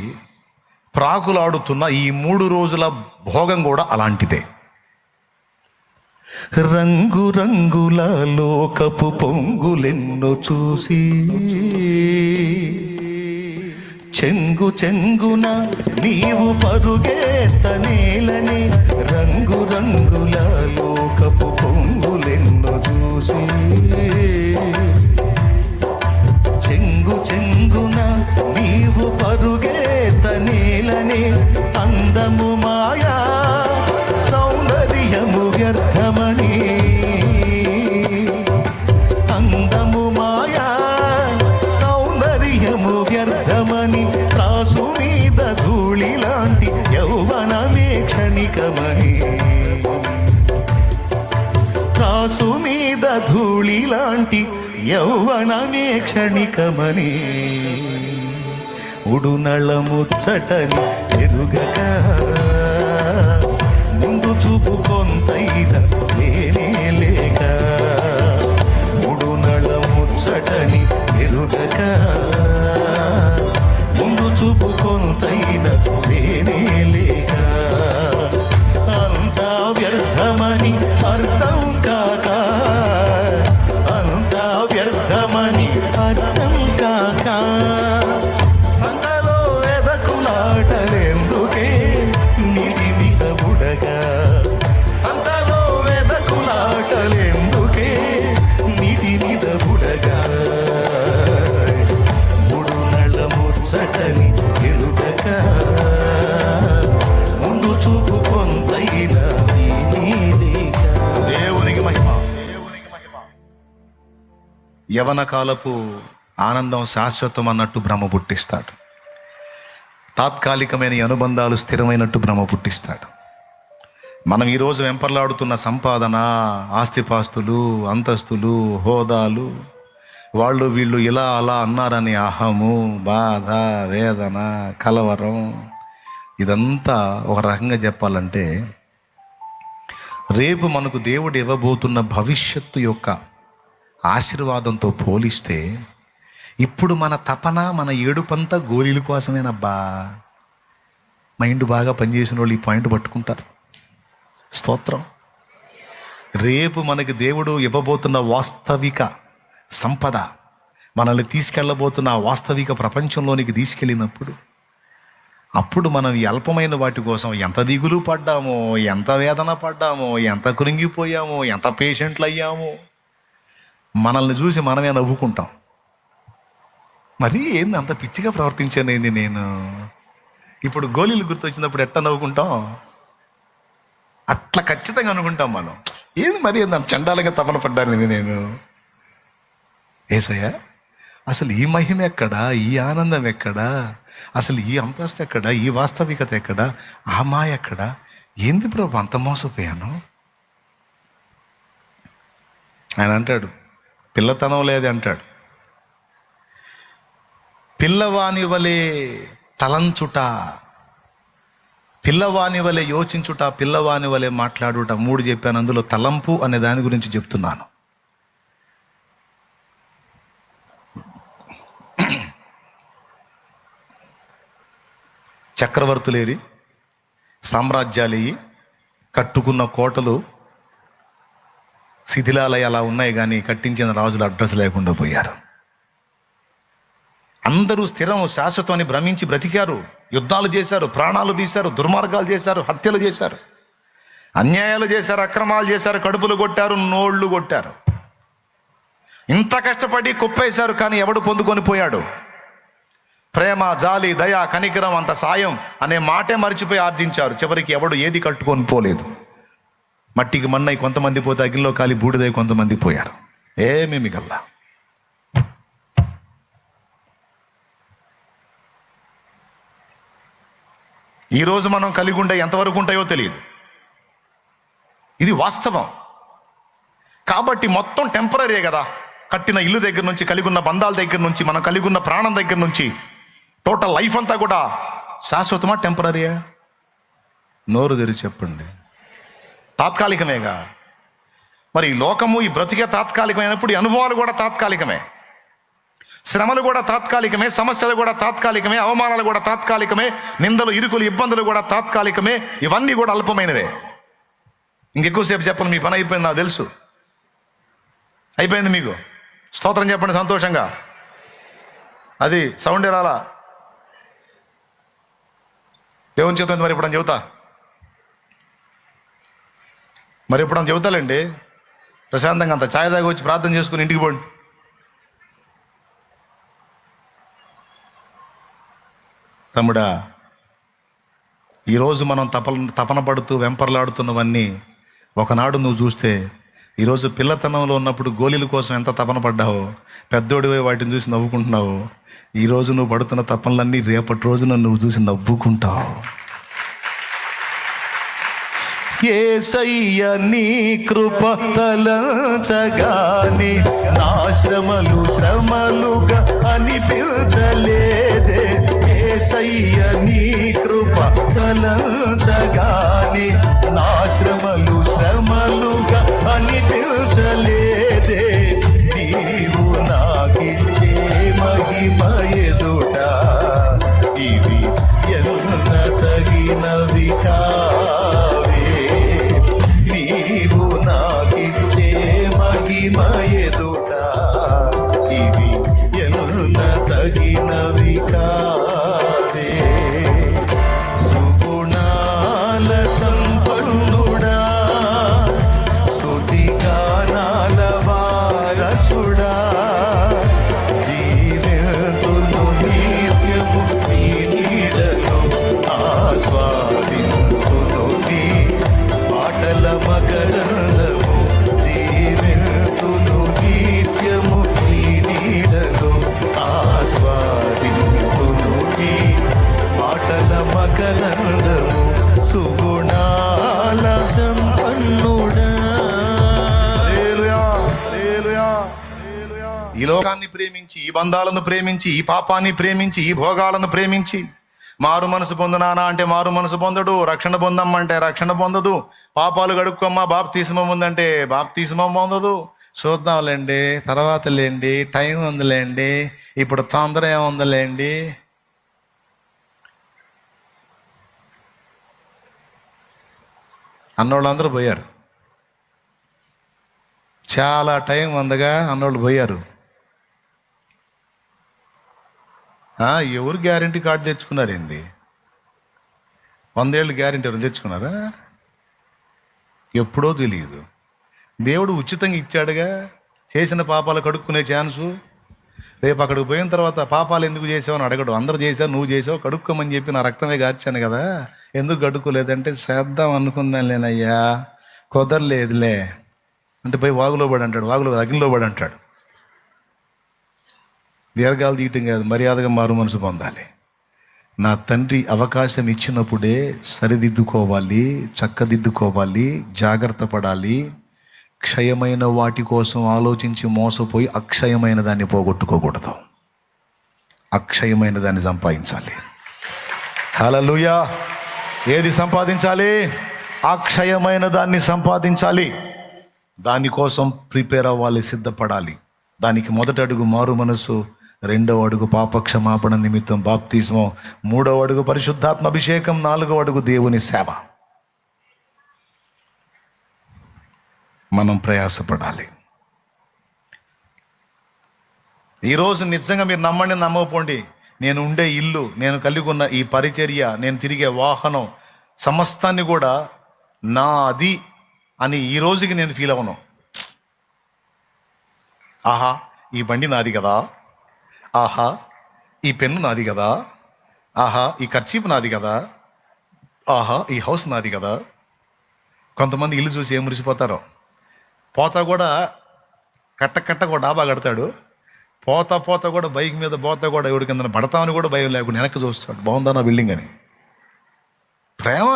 ప్రాకులాడుతున్న ఈ 3 రోజుల భోగం కూడా అలాంటిదే. రంగుల లోకపు పొంగులెన్నో చూసి చెంగున నీవు పరుగేతనేలని, రంగుల లోకపు పొంగులెన్నో చూసి చెంగున నీవు పరుగేతనేలని, అందము మాయా సౌందర్యము వ్యర్థమని, అందము మాయా సౌందర్యము వ్యర్థమని, త్రాసు మీద ధూళి లాంటి యౌవనమే క్షణికమని, త్రాసు మీద ధూళి లాంటి యౌవనమే క్షణికమని, ఉడునళముచ్చటని ఎరుగక ముందు చూపు కొంతైన లేనే లేక, ఉడునళముచ్చటని ఎరుగక ముందు చూపు కొంతైన లేనే లేక, యవన కాలపు ఆనందం శాశ్వతం అన్నట్టు భ్రమ పుట్టిస్తాడు. తాత్కాలికమైన ఈ అనుబంధాలు స్థిరమైనట్టు భ్రమ పుట్టిస్తాడు. మనం ఈరోజు వెంపర్లాడుతున్న సంపాదన, ఆస్తిపాస్తులు, అంతస్తులు, హోదాలు, వాళ్ళు వీళ్ళు ఇలా అలా అన్నారని అహము, బాధ, వేదన, కలవరం, ఇదంతా ఒక రకంగా చెప్పాలంటే రేపు మనకు దేవుడు ఇవ్వబోతున్న భవిష్యత్తు యొక్క ఆశీర్వాదంతో పోలిస్తే ఇప్పుడు మన తపన, మన ఏడుపంతా గోళీల కోసమేనబ్బా. మైండ్ బాగా పనిచేసిన వాళ్ళు ఈ పాయింట్ పట్టుకుంటారు. స్తోత్రం. రేపు మనకి దేవుడు ఇవ్వబోతున్న వాస్తవిక సంపద, మనల్ని తీసుకెళ్ళబోతున్న ఆ వాస్తవిక ప్రపంచంలోనికి తీసుకెళ్ళినప్పుడు అప్పుడు మనం ఈ అల్పమైన వాటి కోసం ఎంత దిగులు పడ్డామో, ఎంత వేదన పడ్డామో, ఎంత కృంగిపోయామో, ఎంత పేషెంట్లు అయ్యామో, మనల్ని చూసి మనమే నవ్వుకుంటాం. మరి ఏంది అంత పిచ్చిగా ప్రవర్తించానేంది నేను? ఇప్పుడు గోళీలు గుర్తొచ్చినప్పుడు ఎట్లా నవ్వుకుంటాం? అట్లా ఖచ్చితంగా అనుకుంటాం మనం. ఏంది మరి ఏంది అంత చండాలంగా తపన పడ్డానేది నేను? ఏసయ్యా, అసలు ఈ మహిమ ఎక్కడా, ఈ ఆనందం ఎక్కడా, అసలు ఈ అంతస్తు ఎక్కడా, ఈ వాస్తవికత ఎక్కడా, ఆ మాయ ఎక్కడా? ఏంది ప్రభు అంత మోసపోయాను? ఆయన అంటాడు, పిల్లతనం లేదే అంటాడు. పిల్లవాని వలె తలంచుట, పిల్లవాని వలె యోచించుట, పిల్లవాని వలె మాట్లాడుట, 3 చెప్పాను. అందులో తలంపు అనే దాని గురించి చెప్తున్నాను. చక్రవర్తులేరి, సామ్రాజ్యాలేయి, కట్టుకున్న కోటలు శిథిలాలయ అలా ఉన్నాయి, కానీ కట్టించిన రాజుల అడ్రస్ లేకుండా పోయారు. అందరూ స్థిరం శాశ్వతం అని భ్రమించి బ్రతికారు. యుద్ధాలు చేశారు, ప్రాణాలు తీశారు, దుర్మార్గాలు చేశారు, హత్యలు చేశారు, అన్యాయాలు చేశారు, అక్రమాలు చేశారు, కడుపులు కొట్టారు, నోళ్ళు కొట్టారు. ఇంత కష్టపడి కుప్పేశారు, కానీ ఎవడు పొందుకొని పోయాడు? ప్రేమ, జాలి, దయ, కనికరం, అంత సాయం అనే మాటే మరిచిపోయి ఆర్జించారు. చివరికి ఎవడు ఏది కట్టుకొని పోలేదు. మట్టికి మన్నై కొంతమంది పోతే అగ్నిలో కాలి బూడిదై కొంతమంది పోయారు. ఏమీ మిగల్లా. ఈరోజు మనం కలిగి ఉండే ఎంతవరకు ఉంటాయో తెలియదు. ఇది వాస్తవం. కాబట్టి మొత్తం టెంపరీ కదా. కట్టిన ఇల్లు దగ్గర నుంచి, కలిగి ఉన్న బంధాల దగ్గర నుంచి, మనం కలిగి ఉన్న ప్రాణం దగ్గర నుంచి, టోటల్ లైఫ్ అంతా కూడా శాశ్వతమా, టెంపరీయా? నోరు తెరిచి చెప్పండి. తాత్కాలికమేగా. మరి ఈ లోకము, ఈ బ్రతికే తాత్కాలికమైనప్పుడు ఈ అనుభవాలు కూడా తాత్కాలికమే, శ్రమలు కూడా తాత్కాలికమే, సమస్యలు కూడా తాత్కాలికమే, అవమానాలు కూడా తాత్కాలికమే, నిందలు, ఇరుకులు, ఇబ్బందులు కూడా తాత్కాలికమే. ఇవన్నీ కూడా అల్పమైనవే. ఇంకెక్కువసేపు చెప్పను, మీ పని అయిపోయింది, నాకు తెలుసు. అయిపోయింది మీకు. స్తోత్రం చెప్పండి సంతోషంగా. అది సౌండ్ రాలా? దేవుని చేత మరి ఎప్పుడని చెబుతా, మరి ఎప్పుడని చెబుతాలండి. ప్రశాంతంగా అంత ఛాయ్ దాకా వచ్చి ప్రార్థన చేసుకుని ఇంటికి పోండి. తమ్ముడా, ఈరోజు మనం తపన పడుతూ వెంపర్లాడుతున్నవన్నీ ఒకనాడు నువ్వు చూస్తే, ఈరోజు పిల్లతనంలో ఉన్నప్పుడు గోళీల కోసం ఎంత తపన పడ్డావో, పెద్దోడివై వాటిని చూసి నవ్వుకుంటున్నావు. ఈరోజు నువ్వు పడుతున్న తపనలన్నీ రేపటి రోజున నువ్వు చూసి నవ్వుకుంటావు. యేసయ్య నీ కృప తలంచగానే నా శ్రమలు శ్రమలుగా అనిపించలేదే. యేసయ్య నీ కృప తలంచగానే నా శ్రమలు శ్రమలుగా అనిపించలేదే. నీవు నాకిచ్చే మహిమ ఎదుట ఇవి ఎంత తగినవి కావే. నీవు నాకిచ్చే మహిమ ఎదుట ఇవి ఎంత తగినవి కావే. సుగుణాల సంపన్నుడా, స్తుతి గానాల వారసుడా, జీవితులు నిత్యము నీ నీడలో ఆస్వాదించు. లోకాన్ని ప్రేమించి, ఈ బంధాలను ప్రేమించి, ఈ పాపాన్ని ప్రేమించి, ఈ భోగాలను ప్రేమించి మారు మనసు పొందునానా అంటే మారు మనసు పొందడు, రక్షణ పొందమ్మంటే రక్షణ పొందదు, పాపాలు గడుక్కోమ్మా బాప్తిస్మం ఉందంటే బాప్తిస్మం పొందదు. చూద్దాంలేండి, తర్వాత లేండి, టైం ఉందిలేండి, ఇప్పుడు తొందర ఏముందిలేండి. అన్నోళ్ళందరూ పోయారు. చాలా టైం ఉందగా అన్నోళ్ళు పోయారు. ఎవరు గ్యారంటీ కార్డు తెచ్చుకున్నారు? ఏంది 100 ఏళ్ళు గ్యారంటీ ఎవరు తెచ్చుకున్నారా? ఎప్పుడో తెలియదు. దేవుడు ఉచితంగా ఇచ్చాడుగా చేసిన పాపాలు కడుక్కునే ఛాన్సు. రేపు అక్కడికి పోయిన తర్వాత పాపాలు ఎందుకు చేసావు అని అడగడు. అందరు చేసావు, నువ్వు చేసావు, కడుక్కోమని చెప్పి నా రక్తమే గార్చాను కదా, ఎందుకు కడుక్కోలేదంటే చేద్దాం అనుకుందాం లేనయ్యా, కుదరలేదులే అంటే పోయి వాగులో పడి అంటాడు, వాగులో అగ్నిలో పడి అంటాడు. దీర్ఘాలు తీయటం కాదు, మర్యాదగా మారు మనసు పొందాలి. నా తండ్రి అవకాశం ఇచ్చినప్పుడే సరిదిద్దుకోవాలి, చక్కదిద్దుకోవాలి, జాగ్రత్త పడాలి. క్షయమైన వాటి కోసం ఆలోచించి మోసపోయి అక్షయమైన దాన్ని పోగొట్టుకోకూడదు. అక్షయమైన దాన్ని సంపాదించాలి. హల్లెలూయా. ఏది సంపాదించాలి? అక్షయమైన దాన్ని సంపాదించాలి. దానికోసం ప్రిపేర్ అవ్వాలి, సిద్ధపడాలి. దానికి మొదటి అడుగు మారు మనసు, రెండవ అడుగు పాప క్షమాపణ నిమిత్తం బాప్తిస్మం, మూడవ అడుగు పరిశుద్ధాత్మ అభిషేకం, నాలుగవ అడుగు దేవుని సేవ. మనం ప్రయాసపడాలి. ఈరోజు నిజంగా మీరు నమ్మండి, నమ్మకపోండి, నేను ఉండే ఇల్లు, నేను కలిగి ఉన్న ఈ పరిచర్య, నేను తిరిగే వాహనం సమస్తాన్ని కూడా నాది అని ఈ రోజుకి నేను ఫీల్ అవ్వను. ఆహా ఈ బండి నాది కదా, ఆహా ఈ పెన్ను నాది కదా, ఆహా ఈ కర్చీపు నాది కదా, ఆహా ఈ హౌస్ నాది కదా. కొంతమంది ఇల్లు చూసి ఏం మురిసిపోతారో. పోతా కూడా కట్ట కూడా డాబా కడతాడు, పోతా కూడా బైక్ మీద పోతా కూడా ఎవడి కింద పడతామని కూడా భయం లేకుండా వెనక్కి చూస్తాడు, బాగుందా నా బిల్డింగ్ అని. ప్రేమ.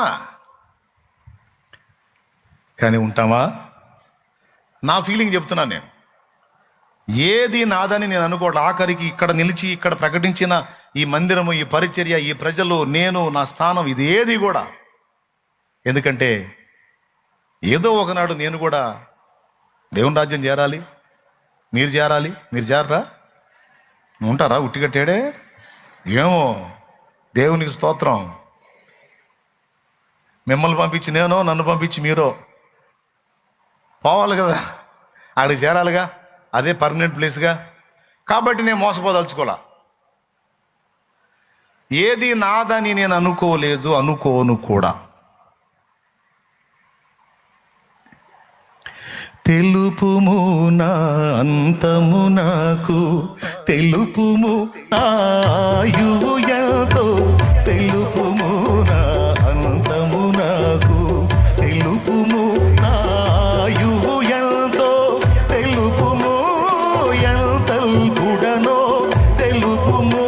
కానీ ఉంటామా? నా ఫీలింగ్ చెప్తున్నాను నేను. ఏది నాదని నేను అనుకోవట్లేదు. ఆఖరికి ఇక్కడ నిలిచి ఇక్కడ ప్రకటించిన ఈ మందిరము, ఈ పరిచర్య, ఈ ప్రజలు, నేను, నా స్థానం, ఇది ఏది కూడా. ఎందుకంటే ఏదో ఒకనాడు నేను కూడా దేవుని రాజ్యం చేరాలి, మీరు చేరాలి. మీరు చేరరా? ఉంటారా ఉట్టిగట్టేడే? ఏమో, దేవునికి స్తోత్రం. మిమ్మల్ని పంపించి నేనో, నన్ను పంపించి మీరో పోవాలి కదా, అక్కడికి చేరాలిగా, అదే పర్మనెంట్ ప్లేస్గా. కాబట్టి నేను మోసపోదలుచుకోలే. ఏది నాదని నేను అనుకోలేదు, అనుకోను కూడా. తెలుపుము నా అంతము నాకు, తెలుపుము ఆయువు ఎంతో, తెలుపుము నా అంతము నాకు, తెలుపుము ఆయువు ఎంతో, తెలుపుము ఎంతల్ గుడనో, తెలుపుము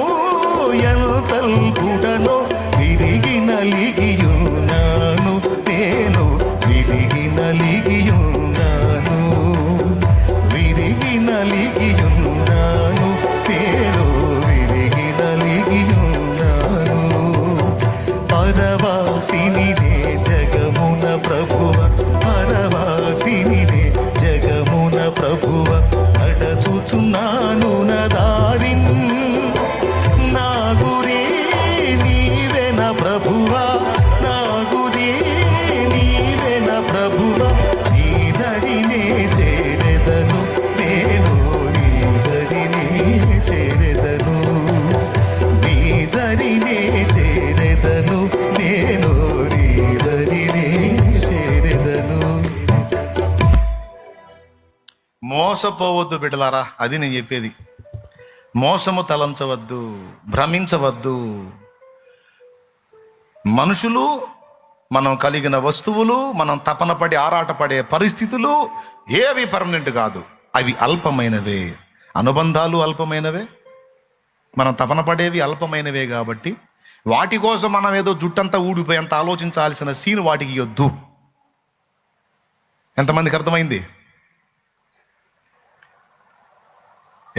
ఎంతల్ గుడనో. విరిగి నలిగియున్నాను నేను, విరిగి నలిగియున్నాను, విరిగి నలిగియున్నాను నేను, విరిగి నలిగియున్నాను. పరవాసినినే జగమున ప్రభువ, పరవాసినినే జగమున ప్రభువ, నడచుచున్నాను నా దారిన్, నా గురి నీవెన ప్రభువా, నా గురి నీవెన ప్రభువా. నీ దరినే చేరెదను నేను, నీ దరినే చేరెదను, నీ దరినే చేరెదను నేను, నీ దరినే చేరెదను. మోసపోవద్దు బిడ్డలారా, అది నేను చెప్పేది. మోసము తలంచవద్దు, భ్రమించవద్దు. మనుషులు, మనం కలిగిన వస్తువులు, మనం తపన పడి ఆరాటపడే పరిస్థితులు ఏవి పర్మనెంట్ కాదు, అవి అల్పమైనవే. అనుబంధాలు అల్పమైనవే, మనం తపన పడేవి అల్పమైనవే. కాబట్టి వాటి కోసం మనం ఏదో జుట్టంతా ఊడిపోయేంత ఆలోచించాల్సిన సీన్ వాటికి ఇవ్వద్దు. ఎంతమందికి అర్థమైంది?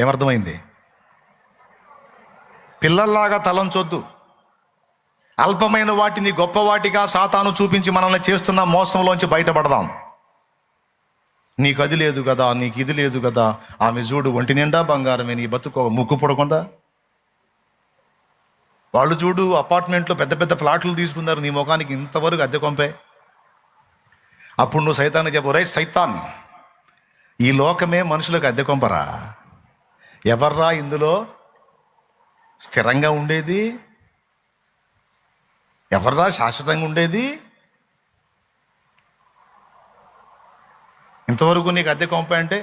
ఏమర్థమైంది? పిల్లల్లాగా తలంచొద్దు. అల్పమైన వాటిని గొప్ప వాటిగా సాతాను చూపించి మనల్ని చేస్తున్న మోసంలోంచి బయటపడదాం. నీకు అది లేదు కదా, నీకు ఇది లేదు కదా, ఆమె చూడు ఒంటి నిండా బంగారమే, నీ బతుకు ముక్కు పొడకుండా. వాళ్ళు చూడు అపార్ట్మెంట్లో పెద్ద పెద్ద ఫ్లాట్లు తీసుకున్నారు, నీ ముఖానికి ఇంతవరకు అద్దె కొంపే. అప్పుడు నువ్వు సైతాన్ని చెప్పు, రే సైతాన్, ఈ లోకమే మనుషులకు అద్దె కొంపరా? ఎవర్రా ఇందులో స్థిరంగా ఉండేది? ఎవర్రా శాశ్వతంగా ఉండేది? ఇంతవరకు నీకు అద్దె కొంప అంటే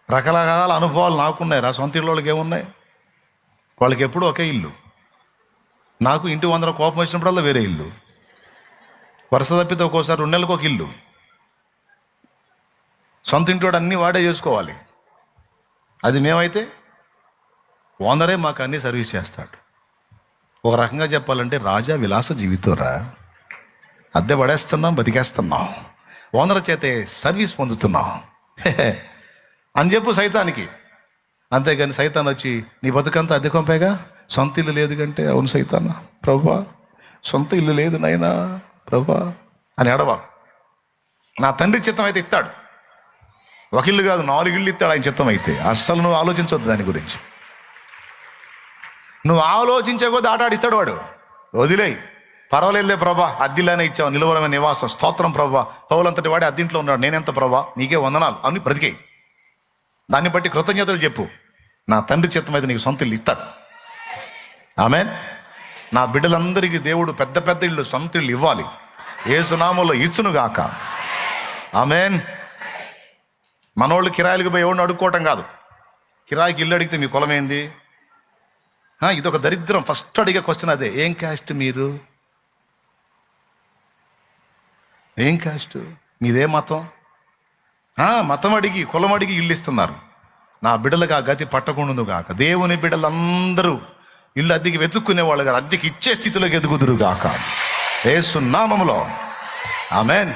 రకరకాల అనుభవాలు నాకున్నాయి రా. సొంత ఇళ్ళకి ఏమున్నాయి? వాళ్ళకి ఎప్పుడు ఒకే ఇల్లు. నాకు ఇంటి వందర కోపం వచ్చినప్పుడల్లా వేరే ఇల్లు. వరుస తప్పితే ఒక్కోసారి 2 నెలలకు ఒక ఇల్లు. సొంత ఇంటి అన్నీ వాడే చేసుకోవాలి. అది మేమైతే ఓనరే మాకు అన్నీ సర్వీస్ చేస్తాడు. ఒక రకంగా చెప్పాలంటే రాజా విలాస జీవితంరా. అద్దె పడేస్తున్నాం, బతికేస్తున్నాం, ఓనర్ చేతే సర్వీస్ పొందుతున్నాం అని చెప్పు సైతానికి. అంతేగాని సైతాన్ వచ్చి నీ బతుకంతా అద్దె కొంపేగా, సొంత ఇల్లు లేదు కంటే, అవును సైతాన్ ప్రభువా సొంత ఇల్లు లేదు నాయనా ప్రభువా అని ఎడవా. నా తండ్రి చిత్తం అయితే ఇస్తాడు. ఒక ఇల్లు కాదు 4 ఇళ్ళు ఇస్తాడు ఆయన చిత్తం అయితే. అస్సలు నువ్వు ఆలోచించవద్దు దాని గురించి. నువ్వు ఆలోచించే కొద్ది ఆటాడిస్తాడు వాడు. వదిలేయి, పర్వాలేదులే ప్రభా, అద్దిల్లానే ఇచ్చావు, నిలవరమైన నివాసం, స్తోత్రం ప్రభా, పౌలంతటి వాడే అద్దింట్లో ఉన్నాడు, నేనెంత ప్రభా, నీకే వందనాలు అని బ్రతికేయి. దాన్ని బట్టి కృతజ్ఞతలు చెప్పు. నా తండ్రి చిత్తం అయితే నీకు సొంత ఇల్లు ఇస్తాడు. ఆమేన్. నా బిడ్డలందరికీ దేవుడు పెద్ద పెద్ద ఇళ్ళు, సొంత ఇల్లు ఇవ్వాలి. యేసు నామములో ఇచ్చును గాక. ఆమేన్. మనోళ్ళు కిరాయిలకు పోయి ఎవరిని అడుక్కోవటం కాదు. కిరాయికి ఇల్లు అడిగితే మీ కులం ఏంది? ఇదొక దరిద్రం. ఫస్ట్ అడిగే క్వశ్చన్ అదే, ఏం క్యాస్ట్ మీరు? ఏం క్యాస్ట్? మీదే మతం? మతం అడిగి కులం అడిగి ఇల్లు ఇస్తున్నారు. నా బిడ్డలకు ఆ గతి పట్టకుండును గాక. దేవుని బిడ్డలందరూ ఇల్లు అద్దెకి వెతుక్కునే వాళ్ళు కాదు, అద్దెకి ఇచ్చే స్థితిలోకి ఎదుగుదురు గాక యేసు నామములో. ఆమేన్.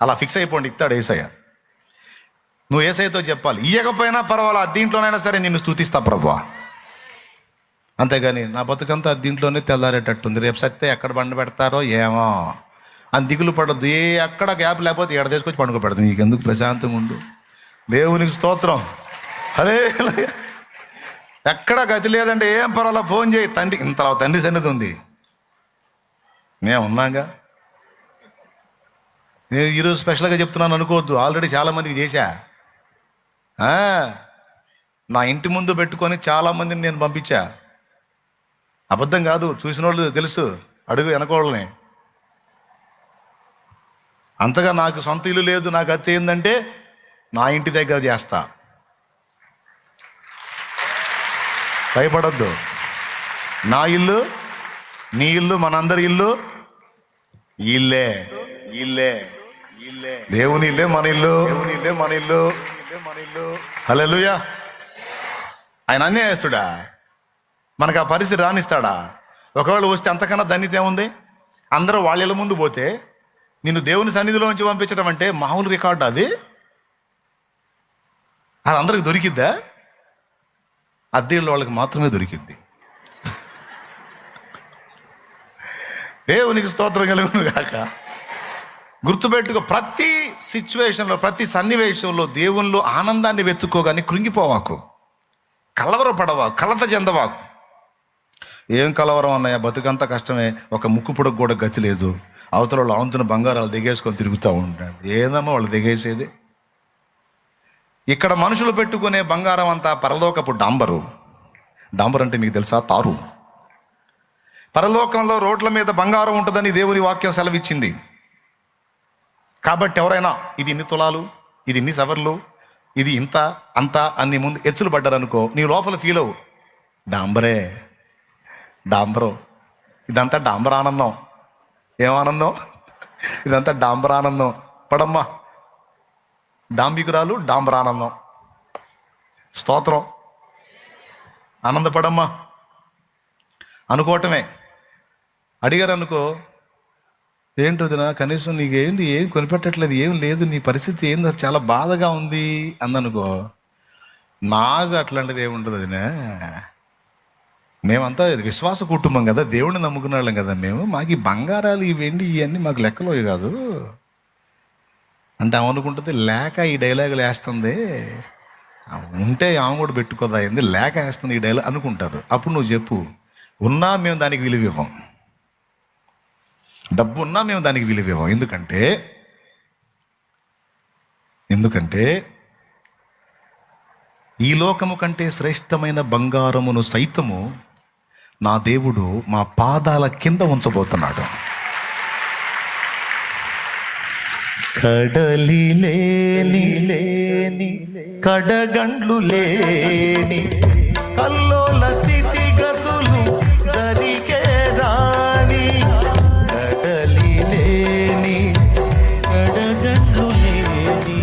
అలా ఫిక్స్ అయిపోండి, ఇస్తాడు యేసయ్య. నువ్వు యేసయ్యతో చెప్పాలి, ఇయ్యకపోయినా పర్వాలా, అద్దీంట్లోనైనా సరే నిన్ను స్తుతిస్తా ప్రభువా. అంతేగాని నా బతుకంతా అద్దీంట్లోనే తెల్లారేటట్టుంది, రేపు సత్తే ఎక్కడ బండి పెడతారో ఏమో అని దిగులు పడద్దు. ఎక్కడ గ్యాప్ లేకపోతే ఎక్కడ తీసుకొచ్చి పండుగ పెడుతుంది. నీకెందుకు, ప్రశాంతంగా ఉండు. దేవునికి స్తోత్రం. అదే ఎక్కడ గతి లేదంటే ఏం పర్వాలా, ఫోన్ చేయి. తండ్రి ఇంతలా తండ్రి సన్నిధి ఉంది, మేము ఉన్నాగా. నేను ఈరోజు స్పెషల్గా చెప్తున్నాను అనుకోవద్దు, ఆల్రెడీ చాలామందికి చేశా. నా ఇంటి ముందు పెట్టుకొని చాలామందిని నేను పంపించా. అబద్ధం కాదు, చూసిన వాళ్ళు తెలుసు, అడుగు వెనకోళ్ళని. అంతగా నాకు సొంత ఇల్లు లేదు, నాకు అది ఏంటంటే నా ఇంటి దగ్గర చేస్తా. భయపడద్దు. నా ఇల్లు, నీ ఇల్లు, మనందరి ఇల్లు ఇల్లే. ఇల్లే ఇల్లే దేవుని ఇల్లే మన ఇల్లు. దేవుని ఇల్లే మన ఇల్లు. హల్లెలూయా. ఆయన అన్యాయస్తుడా? మనకు ఆ పరిస్థితి రానిస్తాడా? ఒకవేళ వస్తే అంతకన్నా ధన్యత ఏముంది? అందరూ వాళ్ళ ఇళ్ళ ముందు పోతే నిన్ను దేవుని సన్నిధిలో నుంచి పంపించడం అంటే మామూలు రికార్డు అది? అది అందరికి దొరికిద్దా? అద్దెళ్ళ వాళ్ళకి మాత్రమే దొరికిద్ది. దేవునికి స్తోత్రం కలుగును గాక. గుర్తుపెట్టుకో, ప్రతి సిచ్యువేషన్లో, ప్రతి సన్నివేశంలో దేవునిలో ఆనందాన్ని వెతుక్కోగాని కృంగిపోవాకు, కలవరపడవా, కలత చెందవాకు. ఏం కలవరం అన్నయ్య, బతుకంతా కష్టమే, ఒక ముక్కు పొడకు కూడా గతి లేదు, అవతల వాళ్ళు ఆంతున్న బంగారాలు దిగేసుకొని తిరుగుతూ ఉంటాడు. ఏదమ్మా వాళ్ళు దిగేసేది? ఇక్కడ మనుషులు పెట్టుకునే బంగారం అంతా పరలోకపు డాంబరు. డాంబర్ అంటే మీకు తెలుసా? తారు. పరలోకంలో రోడ్ల మీద బంగారం ఉంటుందని దేవుని వాక్యం సెలవిచ్చింది. కాబట్టి ఎవరైనా ఇది ఇన్ని తులాలు, ఇది ఇన్ని సవర్లు, ఇది ఇంత అంత అన్ని ముందు ఎచ్చులు పడ్డారనుకో, నీ లోపల ఫీల్ అవు, డాంబరే, డాంబరు, ఇదంతా డాంబర్ ఆనందం. ఏమానందం? ఇదంతా డాంబర్ ఆనందం. పడమ్మా, డాంబికురాలు డాంబర్ ఆనందం. స్తోత్రం. ఆనందపడమ్మా అనుకోవటమే. అడిగారు అనుకో, ఏంటి వదినా కనీసం నీకేంది ఏం కొనిపెట్టట్లేదు, ఏం లేదు, నీ పరిస్థితి ఏంది, చాలా బాధగా ఉంది అందనుకో, నాకు అట్లాంటిది ఏముంటుంది వదినా. మేమంతా విశ్వాస కుటుంబం కదా, దేవుడిని నమ్ముకునే వాళ్ళం కదా మేము, మాకు ఈ బంగారాలు ఈ వెండి ఇవన్నీ మాకు లెక్కలో కాదు అంటే అనుకుంటుంది. లేక ఈ డైలాగులు వేస్తుంది, ఉంటే ఆమె కూడా పెట్టుకోదా ఏంది, లేక వేస్తుంది ఈ డైలాగ్ అనుకుంటారు. అప్పుడు నువ్వు చెప్పు, ఉన్నా మేము దానికి విలువ ఇవ్వం, డబ్బు ఉన్నా మేము దానికి విలువ ఇవ్వం. ఎందుకంటే ఈ లోకము కంటే శ్రేష్టమైన బంగారమును సైతము నా దేవుడు మా పాదాల కింద ఉంచబోతున్నాడు. కడలి లేని కడగండ్లు లేని కల్లోల స్థితి గతులు దరికే రాని, కడలి లేని కడగండ్లు లేని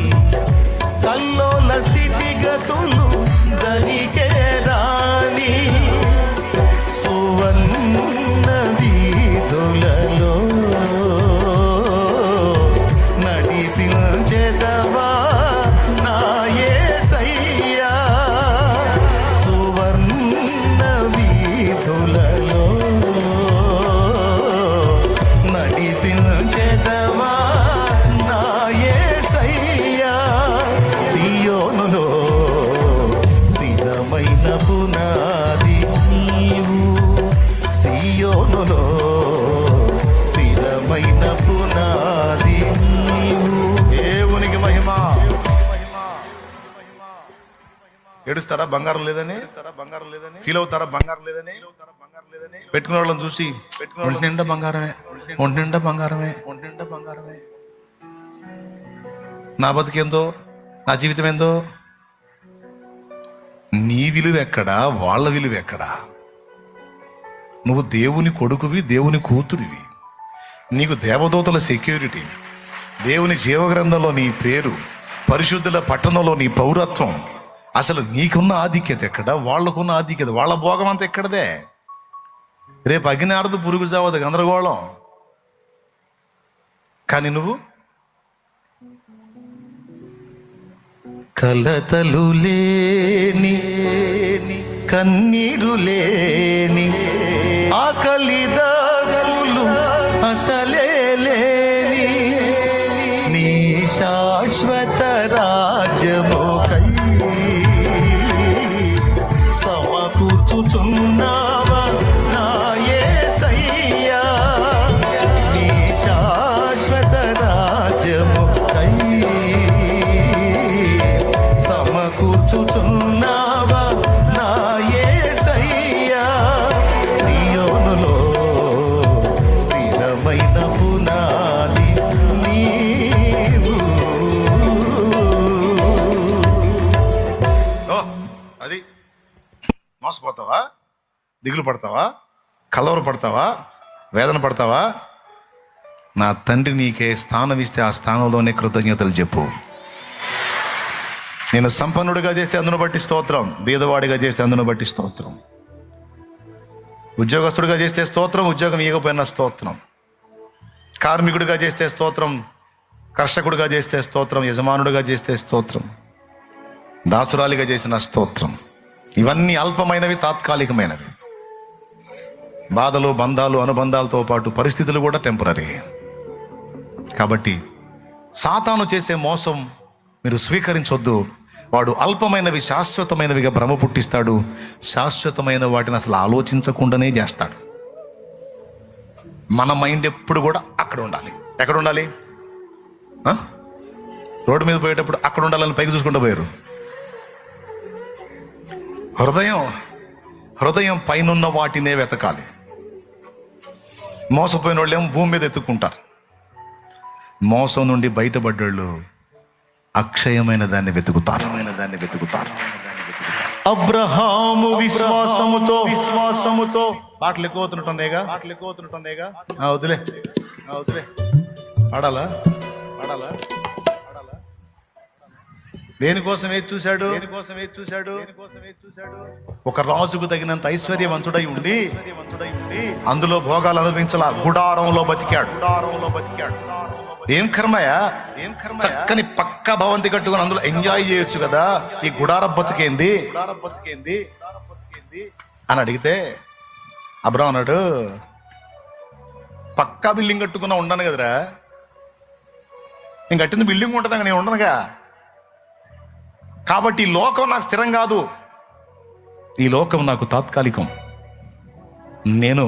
కల్లోల స్థితి గతులు దరికే రాని, సువర్ణ వీధులలో నడిపించెదవా నా యేసయ్యా, సువర్ణ వీధులలో నడిపించెదవా నా యేసయ్యా, సియోనులో స్థిరమైన పునాది నీవు, సియోనులో స్థిరమైన పునాది నీవు. దేవునికి మహిమ. ఏడుస్తారా బంగారం లేదని, ఫీల్ అవుతారా బంగారం లేదని, పెట్టుకునే వాళ్ళని చూసి ఒంటి నిండా బంగారమే, ఒంటి నిండా బంగారమే, ఒంటి నిండా బంగారమే, నా బతికేందో, నా జీవితం ఏందో. నీ విలువ ఎక్కడా, వాళ్ళ విలువ ఎక్కడా? నువ్వు దేవుని కొడుకువి, దేవుని కూతురివి, నీకు దేవదూతల సెక్యూరిటీ, దేవుని జీవగ్రంథంలో నీ పేరు, పరిశుద్ధుల పట్టణంలో నీ పౌరత్వం. అసలు నీకున్న ఆధిక్యత ఎక్కడ, వాళ్ళకున్న ఆధిక్యత, వాళ్ళ భోగం అంతా ఎక్కడదే. రేపు అగ్ని ఆరదు, పురుగు చావదు, గందరగోళం. కానీ నువ్వు కలతలు లేని కన్నీరు లేని ఆకలి దప్పులు అసలే లేని, నీ శాశ్వత రాజ్యముకై సమకూర్చుచున్నావా నా యేసయ్యా, నీ శాశ్వత రాజ్యముకై సమకూర్చుచున్నావా నా యేసయ్యా, సియోనులో స్థిరమైన పునాది నీవు. అది మోసపోతావా, దిగులు పడతావా, కలవర పడతావా, వేదన పడతావా? నా తండ్రి నీకే స్థానం ఇస్తే ఆ స్థానంలోనే కృతజ్ఞతలు చెప్పు. నేను సంపన్నుడిగా చేస్తే అందును బట్టి స్తోత్రం, బీదవాడిగా చేస్తే అందును బట్టి స్తోత్రం, ఉద్యోగస్తుడిగా చేస్తే స్తోత్రం, ఉద్యోగం ఇవ్వకపోయినా స్తోత్రం, కార్మికుడిగా చేస్తే స్తోత్రం, కర్షకుడిగా చేస్తే స్తోత్రం, యజమానుడిగా చేస్తే స్తోత్రం, దాసురాలిగా చేసిన స్తోత్రం. ఇవన్నీ అల్పమైనవి, తాత్కాలికమైనవి. బాధలు, బంధాలు, అనుబంధాలతో పాటు పరిస్థితులు కూడా టెంపరీ. కాబట్టి సాతాను చేసే మోసం మీరు స్వీకరించొద్దు. వాడు అల్పమైనవి శాశ్వతమైనవిగా భ్రమ పుట్టిస్తాడు. శాశ్వతమైన వాటిని అసలు ఆలోచించకుండానే చేస్తాడు. మన మైండ్ ఎప్పుడు కూడా అక్కడ ఉండాలి. ఎక్కడ ఉండాలి? రోడ్డు మీద పోయేటప్పుడు అక్కడ ఉండాలని పైకి చూసుకుంటూ పోయారు. హృదయం పైనున్న వాటినే వెతకాలి. మోసపోయిన వాళ్ళు ఏమో భూమి మీద ఎత్తుక్కుంటారు. మోసం నుండి బయటపడ్డాళ్ళు అక్షయమైన దాన్ని వెతుకుతారు. అబ్రహాము విశ్వాసముతో పాటలు ఎక్కువ అవుతుంటున్నాయిగా. వదిలే ఆడాలా దేనికోసం ఏది చూశాడు? ఒక రాజుకు తగినంత ఐశ్వర్యవంతుడై ఉండి అందులో భోగాలు అనుభవించాల, గుడారంలో బతికాడు. ఏం కర్మయా? చక్కని పక్క భవంతి కట్టుకుని అందులో ఎంజాయ్ చేయొచ్చు కదా, ఈ గుడార బతికేంది అని అడిగితే అబ్రాం అన్నాడు, పక్కా బిల్డింగ్ కట్టుకున్నా ఉండను కదరా, నేను కట్టిన బిల్డింగ్ ఉంటుందా, నేను ఉండనుగా, కాబట్టి ఈ లోకం నాకు స్థిరం కాదు, ఈ లోకం నాకు తాత్కాలికం, నేను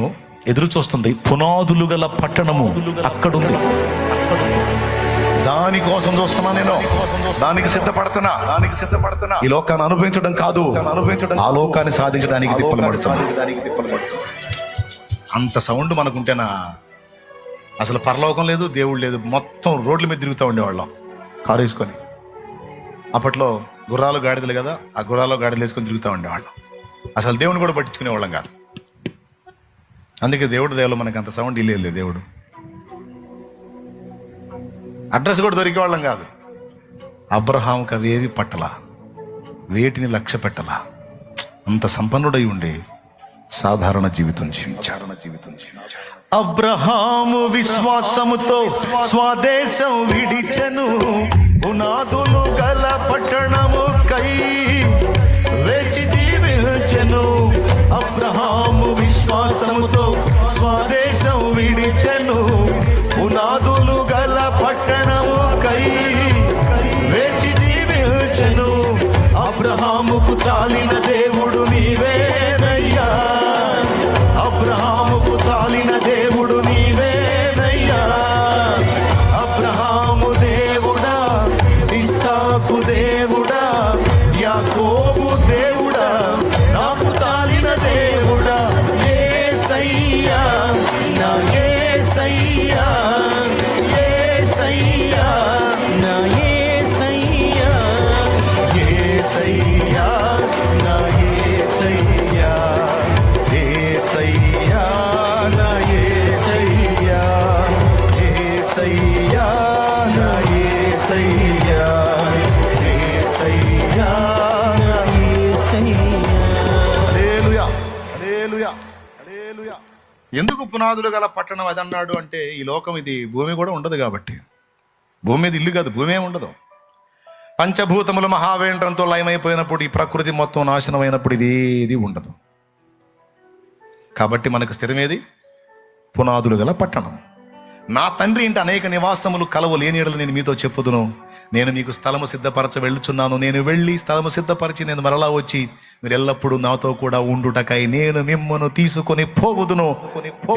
ఎదురు చూస్తుంది పునాదులు గల పట్టణము అక్కడుంది, దానికోసం చూస్తున్నా, నేను దానికి సిద్ధపడుతున్నా. ఈ లోకాన్ని అనుభవించడం కాదు, ఆ లోకాన్ని సాధించడానికి తిప్పలు పడుతున్నా. అంత సౌండ్ మనకుంటేనా అసలు పరలోకం లేదు, దేవుడు లేదు, మొత్తం రోడ్ల మీద తిరుగుతూ ఉండేవాళ్ళం కారు వేసుకొని. అప్పట్లో గుర్రాలు గాడిదలు కదా, ఆ గుర్రాలు గాడిదలు వేసుకొని తిరుగుతూ ఉండేవాళ్ళం. అసలు దేవుని కూడా పట్టించుకునేవాళ్ళం కాదు. అందుకే దేవుడు దేవుడు మనకి అంత సౌండ్ ఇల్లేదు. దేవుడు అడ్రస్ కూడా దొరికేవాళ్ళం కాదు. అబ్రహాంకి అవేవి పట్టలా, వేటిని లక్ష్య పెట్టలా, అంత సంపన్నుడై ఉండి సాధారణ జీవితం జీవించాడు. అబ్రహాము విశ్వాసముతో స్వదేశం విడిచెను, పునాదులు గల పట్టణము కై వేచి జీవించెను. అబ్రహాము విశ్వాసముతో స్వదేశం విడిచెను, పునాదులు గల పట్టణము కై వేచి జీవించెను. అబ్రహాముకు చాలిన దేవుడు నీవేనయ్యా, అబ్రహాముకు చాలిన దేవుడు నీవేనయ్యా. అబ్రహాము దేవుడా, ఇస్సాకు దేవుడా, యాకోబు దేవుడా, నాకు చాలిన దేవుడా, యేసయ్యా, నా యేసయ్యా, యేసయ్యా, నా యేసయ్యా, యేసయ్యా, నా యేసయ్యా, యేసయ్యా, నా యేసయ్యా, యేసయ్యా, నా యేసయ్యా, యేసయ్యా, నా యేసయ్యా. హల్లెలూయా, హల్లెలూయా, హల్లెలూయా. ఎందుకు పునాదులు గల పట్టణం అది అన్నాడు అంటే, ఈ లోకం ఇది భూమి కూడా ఉండదు కాబట్టి. భూమి మీద ఇల్లు కాదు, భూమి ఏమి ఉండదు. పంచభూతములు మహావేంద్రంతో లయమైపోయినప్పుడు, ఈ ప్రకృతి మొత్తం నాశనమైనప్పుడు ఇది ఉండదు. కాబట్టి మనకు స్థిరమేది? పునాదులు గల పట్టణం. నా తండ్రి ఇంటి అనేక నివాసములు కలవు, లేని యెడల నేను మీతో చెప్పుదును. నేను మీకు స్థలము సిద్ధపరచ వెళ్ళుచున్నాను. నేను వెళ్ళి స్థలము సిద్ధపరిచి నేను మరలా వచ్చి మీరు ఎల్లప్పుడూ నాతో కూడా ఉండుటకై నేను మిమ్మను తీసుకొని పోవుదును.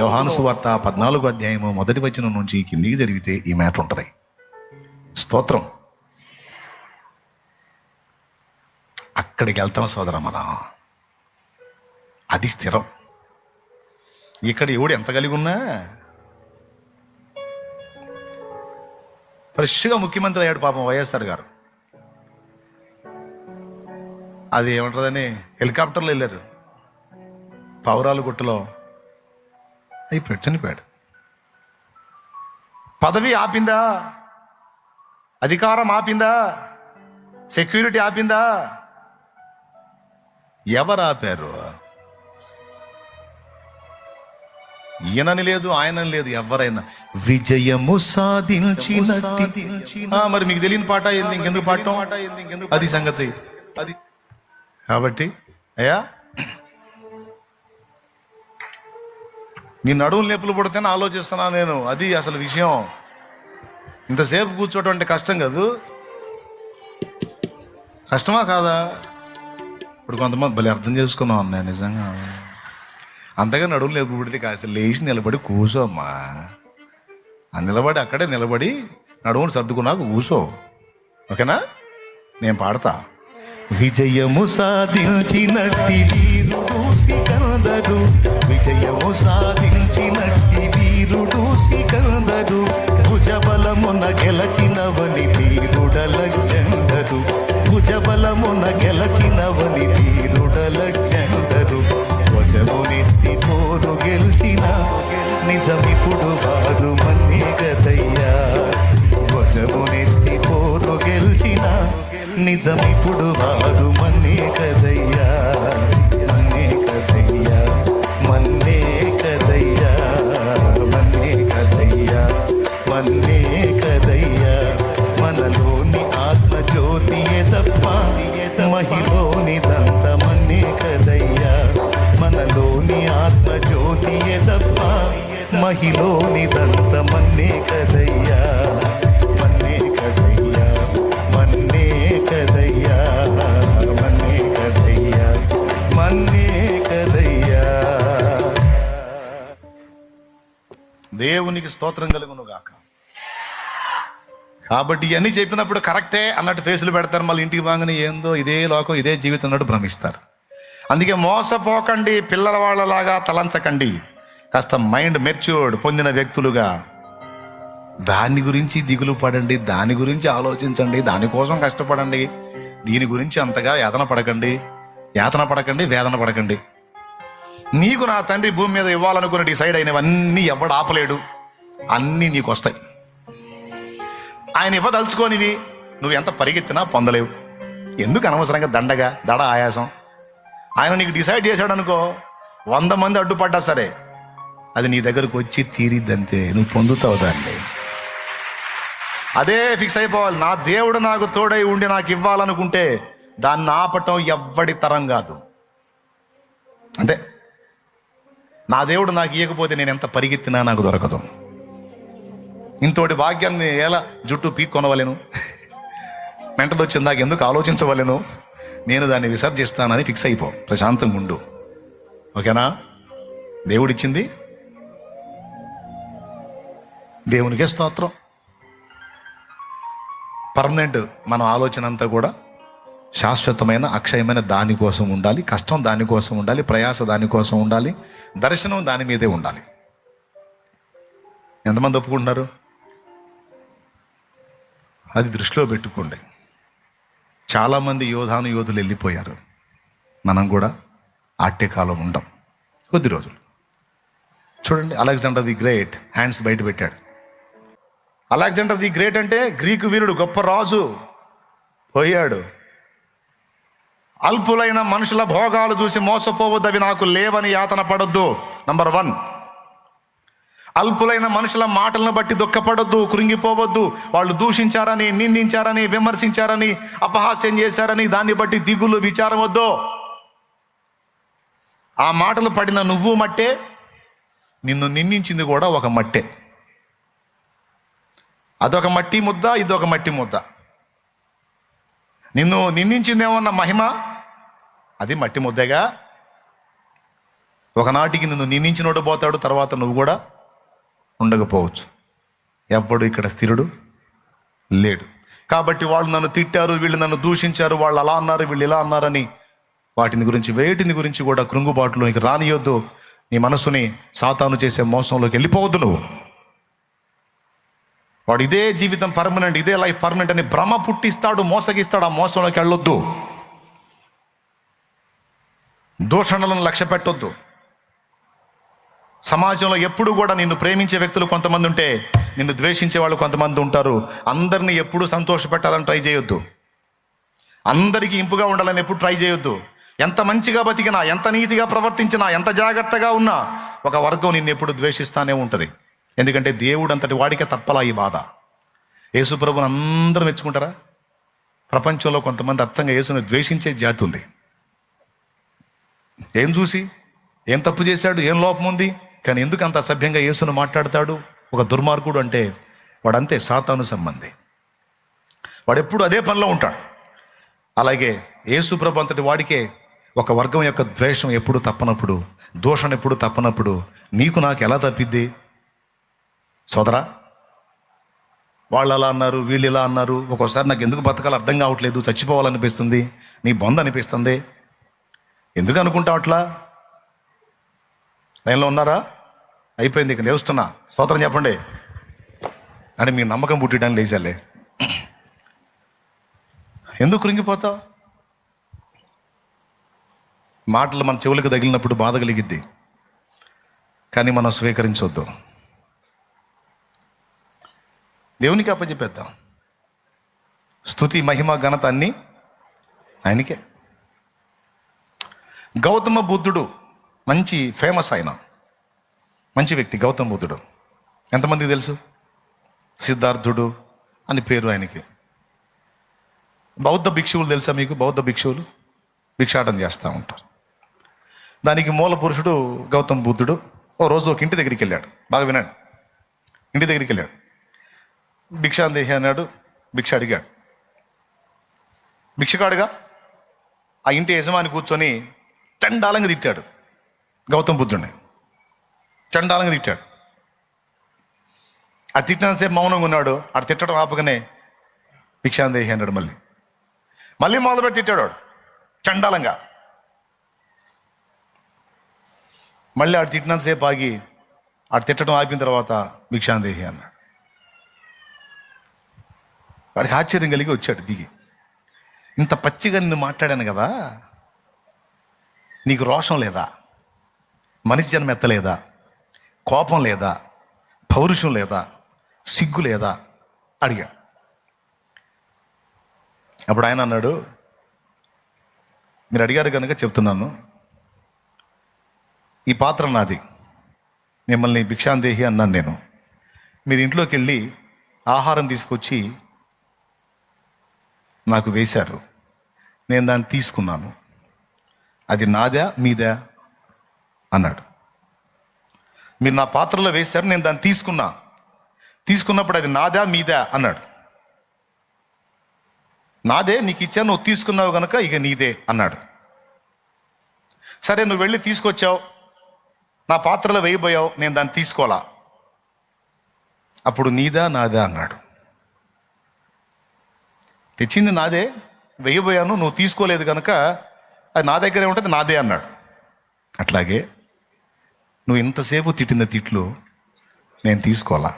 యోహాను సువార్త 14వ అధ్యాయము 1వ వచనం నుంచి కిందికి జరిగితే ఈ మ్యాటర్ ఉంటుంది. స్తోత్రం. అక్కడికి వెళ్తాం సోదర, మనం అది స్థిరం. ఇక్కడ ఎవడు ఎంత కలిగి ఉన్నా ఫ్రెష్గా ముఖ్యమంత్రి అయ్యాడు పాపం వైఎస్ఆర్ గారు. అది ఏమంటుందని హెలికాప్టర్లో వెళ్ళారు, పౌరాలు గుట్టలో అయిపోయాడు, చనిపోయాడు. పదవి ఆపిందా? అధికారం ఆపిందా? సెక్యూరిటీ ఆపిందా? ఎవరు ఆపారు? ఈయనని లేదు, ఆయనని లేదు, ఎవరైనా విజయము సాధించినట్టి. మరి మీకు తెలియని పాట ఏంది? ఇంకెందుకు పాడటం? అది సంగతి. అది కాబట్టి అయ్యా, నీ నడువులు నొప్పులు పుడితేనే ఆలోచిస్తున్నా నేను. అది అసలు విషయం. ఇంతసేపు కూర్చోవటం అంటే కష్టం కాదు, కష్టమా కాదా? ఇప్పుడు కొంతమంది భలే అర్థం చేసుకున్నాం అన్నా, నిజంగా అంతగా నడువులు నొప్పులు పుడితే కాస్త లేచి నిలబడి కూర్చోమ్మా. నిలబడి అక్కడే నిలబడి నడువును సర్దుకున్నాక కూర్చో, ఓకేనా? నేను పాడతా. విజయము సాధించినట్టి వీరుడు సికందరు, విజయము సాధించినట్టి వీరుడు సికందరు, భుజబలమున గెలచినవని వీరుడలెగ్జండరు, భుజబలమున గెలచినవని వీరుడలెగ్జండరు, వశమునెత్తి పోరు గెలిచిన నిజమిప్పుడు వారు మన్నే గదయ్యా, వశమునెత్తి పోరు గెలిచిన నిజమిప్పుడు వారు మన్నే కదయ్యా, మన్నే కదయ్యా, మన్నే కదయ్యా, మన్నే కదయ్యా, మన్నే కదయ్యా. మనలోని ఆత్మజ్యోతియే తప్ప మహిలోనిదంత మన్నే కదయ్యా. మనలోని ఆత్మజ్యోతియే తప్ప మహిలోనిదంత మన్నే కదయ్యా, మన్నే కదయ్యా, మన్నే కదయ్యా, మన్నే కదయ్యా, మన్నే కదయ్యా. దేవునికి స్తోత్రం కలుగును గాక. కాబట్టి ఇవన్నీ చెప్పినప్పుడు కరెక్టే అన్నట్టు ఫేసులు పెడతారు, మళ్ళీ ఇంటికి బాగానే ఏందో ఇదే లోకం ఇదే జీవితం అన్నట్టు భ్రమిస్తారు. అందుకే మోసపోకండి, పిల్లల వాళ్ళలాగా తలంచకండి. కాస్త మైండ్ మెచ్యూర్డ్ పొందిన వ్యక్తులుగా దాని గురించి దిగులు పడండి, దాని గురించి ఆలోచించండి, దానికోసం కష్టపడండి. దీని గురించి అంతగా యాతన పడకండి, వేదన పడకండి. నీకు నా తండ్రి భూమి మీద ఇవ్వాలనుకుని డిసైడ్ అయినవన్నీ ఎవడు ఆపలేడు, అన్నీ నీకు వస్తాయి. ఆయన ఇవ్వదలుచుకోనివి నువ్వు ఎంత పరిగెత్తినా పొందలేవు. ఎందుకు అనవసరంగా దడ ఆయాసం? ఆయన నీకు డిసైడ్ చేశాడు అనుకో, 100 మంది అడ్డుపడ్డా సరే అది నీ దగ్గరకు వచ్చి తీరిద్దంతే, నువ్వు పొందుతావు దాన్ని. అదే ఫిక్స్ అయిపోవాలి. నా దేవుడు నాకు తోడై ఉండి నాకు ఇవ్వాలనుకుంటే దాన్ని ఆపటం ఎవ్వడి తరం కాదు. అంతే. నా దేవుడు నాకు ఇవ్వకపోతే నేను ఎంత పరిగెత్తినా నాకు దొరకదు. ఇంతోటి భాగ్యాన్ని ఎలా జుట్టు పీక్ కొనవలేను, మెంటదొచ్చింది నాకు ఎందుకు ఆలోచించవలేను, నేను దాన్ని విసర్జిస్తానని ఫిక్స్ అయిపో, ప్రశాంతంగా ఉండు. ఓకేనా? దేవుడిచ్చింది దేవునికే స్తోత్రం. పర్మనెంట్ మన ఆలోచన అంతా కూడా శాశ్వతమైన అక్షయమైన దానికోసం ఉండాలి. కష్టం దానికోసం ఉండాలి, ప్రయాస దానికోసం ఉండాలి, దర్శనం దాని మీదే ఉండాలి. ఎంతమంది ఒప్పుకుంటున్నారు? అది దృష్టిలో పెట్టుకోండి. చాలామంది యోధులు వెళ్ళిపోయారు. మనం కూడా ఆట్టే కాలం ఉండం, కొద్ది రోజులు. చూడండి, అలెగ్జాండర్ ది గ్రేట్ హ్యాండ్స్ బయట పెట్టాడు. అలెగ్జాండర్ ది గ్రేట్ అంటే గ్రీకు వీరుడు, గొప్ప రాజు పోయాడు. అల్పులైన మనుషుల భోగాలు చూసి మోసపోవద్దు, అవి నాకు లేవని యాతన పడొద్దు. నంబర్ 1. అల్పులైన మనుషుల మాటలను బట్టి దుఃఖపడొద్దు, కృంగిపోవద్దు. వాళ్ళు దూషించారని, నిందించారని, విమర్శించారని, అపహాస్యం చేశారని దాన్ని బట్టి దిగులు విచారం వద్దు. ఆ మాటలు పడిన నువ్వు మట్టే, నిన్ను నిందించింది కూడా ఒక మట్టే. అదొక మట్టి ముద్ద, ఇదొక మట్టి ముద్ద. నిన్ను నిందించిందేమన్న మహిమ, అది మట్టి ముద్దగా. ఒకనాటికి నిన్ను నిందించినోడు పోతాడు, తర్వాత నువ్వు కూడా ఉండకపోవచ్చు. ఎప్పుడు ఇక్కడ స్థిరుడు లేడు. కాబట్టి వాళ్ళు నన్ను తిట్టారు, వీళ్ళు నన్ను దూషించారు, వాళ్ళు అలా అన్నారు, వీళ్ళు ఇలా అన్నారని వేటిని గురించి కూడా కృంగుబాటులోకి రానియొద్దు. నీ మనసుని సాతాను చేసే మోసంలోకి వెళ్ళిపోవద్దు. నువ్వు వాడు ఇదే జీవితం పర్మనెంట్, ఇదే లైఫ్ పర్మనెంట్ అని భ్రమ పుట్టిస్తాడు, మోసగిస్తాడు. ఆ మోసంలోకి వెళ్ళొద్దు. దూషణలను లక్ష్య పెట్టొద్దు. సమాజంలో ఎప్పుడు కూడా నిన్ను ప్రేమించే వ్యక్తులు కొంతమంది ఉంటే, నిన్ను ద్వేషించే వాళ్ళు కొంతమంది ఉంటారు. అందరినీ ఎప్పుడు సంతోషపెట్టాలని ట్రై చేయొద్దు. అందరికీ ఇంపుగా ఉండాలని ఎప్పుడు ట్రై చేయొద్దు. ఎంత మంచిగా బతికినా, ఎంత నీతిగా ప్రవర్తించినా, ఎంత జాగ్రత్తగా ఉన్నా ఒక వర్గం నిన్ను ఎప్పుడు ద్వేషిస్తానే ఉంటుంది. ఎందుకంటే దేవుడు అంతటి వాడికే తప్పలా ఈ బాధ. యేసు ప్రభుని అందరూ మెచ్చుకుంటారా? ప్రపంచంలో కొంతమంది అచ్చంగా యేసుని ద్వేషించే జాతి ఉంది. ఏం చూసి, ఏం తప్పు చేశాడు, ఏం లోపం ఉంది, కానీ ఎందుకు అంత అసభ్యంగా యేసును మాట్లాడతాడు? ఒక దుర్మార్గుడు అంటే వాడంతే సాతాను సంబంధి. వాడు ఎప్పుడు అదే పనిలో ఉంటాడు. అలాగే యేసు ప్రభు అంతటి వాడికే ఒక వర్గం యొక్క ద్వేషం ఎప్పుడు తప్పనప్పుడు, దోషణ ఎప్పుడు తప్పనప్పుడు నీకు నాకు ఎలా తప్పిద్ది సోదరా? వాళ్ళు అలా అన్నారు, వీళ్ళు ఇలా అన్నారు, ఒక్కోసారి నాకు ఎందుకు బతకాలి అర్థం కావట్లేదు, చచ్చిపోవాలనిపిస్తుంది, నీ బొంద అనిపిస్తుంది. ఎందుకు అనుకుంటావు అట్లా? లైన్లో ఉన్నారా? అయిపోయింది, ఇక లేస్తున్నా, స్తోత్రం చెప్పండి అని మీ నమ్మకం పుట్టడానికి లేచాలే. ఎందుకు కృంగిపోతావు? మాటలు మన చెవులకు తగిలినప్పుడు బాధ కలిగిద్ది, కానీ మనం స్వీకరించవద్దు. దేవునికి అప్పచెప్పేద్దాం. స్తుతి, మహిమ, ఘనత అన్నీ ఆయనకే. గౌతమ బుద్ధుడు మంచి ఫేమస్, ఆయన మంచి వ్యక్తి. గౌతమ బుద్ధుడు ఎంతమందికి తెలుసు? సిద్ధార్థుడు అని పేరు ఆయనకి. బౌద్ధ భిక్షువులు తెలుసా మీకు? బౌద్ధ భిక్షువులు భిక్షాటన చేస్తూ ఉంటారు. దానికి మూల పురుషుడు గౌతమ బుద్ధుడు. ఓ రోజు ఒక ఇంటి దగ్గరికి వెళ్ళాడు. బాగా వినండి. ఇంటి దగ్గరికి వెళ్ళాడు. భిక్షాందేహి అన్నాడు. భిక్ష అడిగాడు. భిక్షకాడుగా ఆ ఇంటి యజమాని కూర్చొని చండాలంగా తిట్టాడు గౌతమ బుద్ధుడిని. చండాలంగా తిట్టాడు. అది తిట్టినంతసేపు మౌనంగా ఉన్నాడు. అది తిట్టడం ఆపగానే భిక్షాందేహి అన్నాడు. మళ్ళీ మొదలుపెట్టి తిట్టాడు వాడు చండాలంగా. మళ్ళీ ఆడు తిట్టినంతసేపు ఆగి ఆడు తిట్టడం ఆపిన తర్వాత భిక్షాందేహి అన్నాడు. వాడికి ఆశ్చర్యం కలిగి వచ్చాడు దిగి. ఇంత పచ్చిగా నిన్ను మాట్లాడాను కదా, నీకు రోషం లేదా? మనిషి జన్మ ఎత్తలేదా? కోపం లేదా? పౌరుషం లేదా? సిగ్గు లేదా? అడిగాడు. అప్పుడు ఆయన అన్నాడు, మీరు అడిగారు కనుక చెప్తున్నాను, ఈ పాత్ర నాది, మిమ్మల్ని భిక్షాందేహి అన్నాను నేను. మీరు ఇంట్లోకి వెళ్ళి ఆహారం తీసుకొచ్చి నాకు వేశారు, నేను దాన్ని తీసుకున్నాను, అది నాదా మీదా అన్నాడు. మీరు నా పాత్రలో వేశారు, నేను దాన్ని తీసుకున్నప్పుడు అది నాదా మీదా అన్నాడు. నాదే, నీకు ఇచ్చాను, నువ్వు తీసుకున్నావు కనుక ఇక నీదే అన్నాడు. సరే, నువ్వు వెళ్ళి తీసుకొచ్చావు, నా పాత్రలో వేయబోయావు, నేను దాన్ని తీసుకోవాలా, అప్పుడు నీదా నాదా అన్నాడు. తెచ్చింది నాదే, వేయబోయాను, నువ్వు తీసుకోలేదు కనుక అది నా దగ్గరే ఉంటుంది, నాదే అన్నాడు. అట్లాగే నువ్వు ఇంతసేపు తిట్టిన తిట్లు నేను తీసుకోవాలా,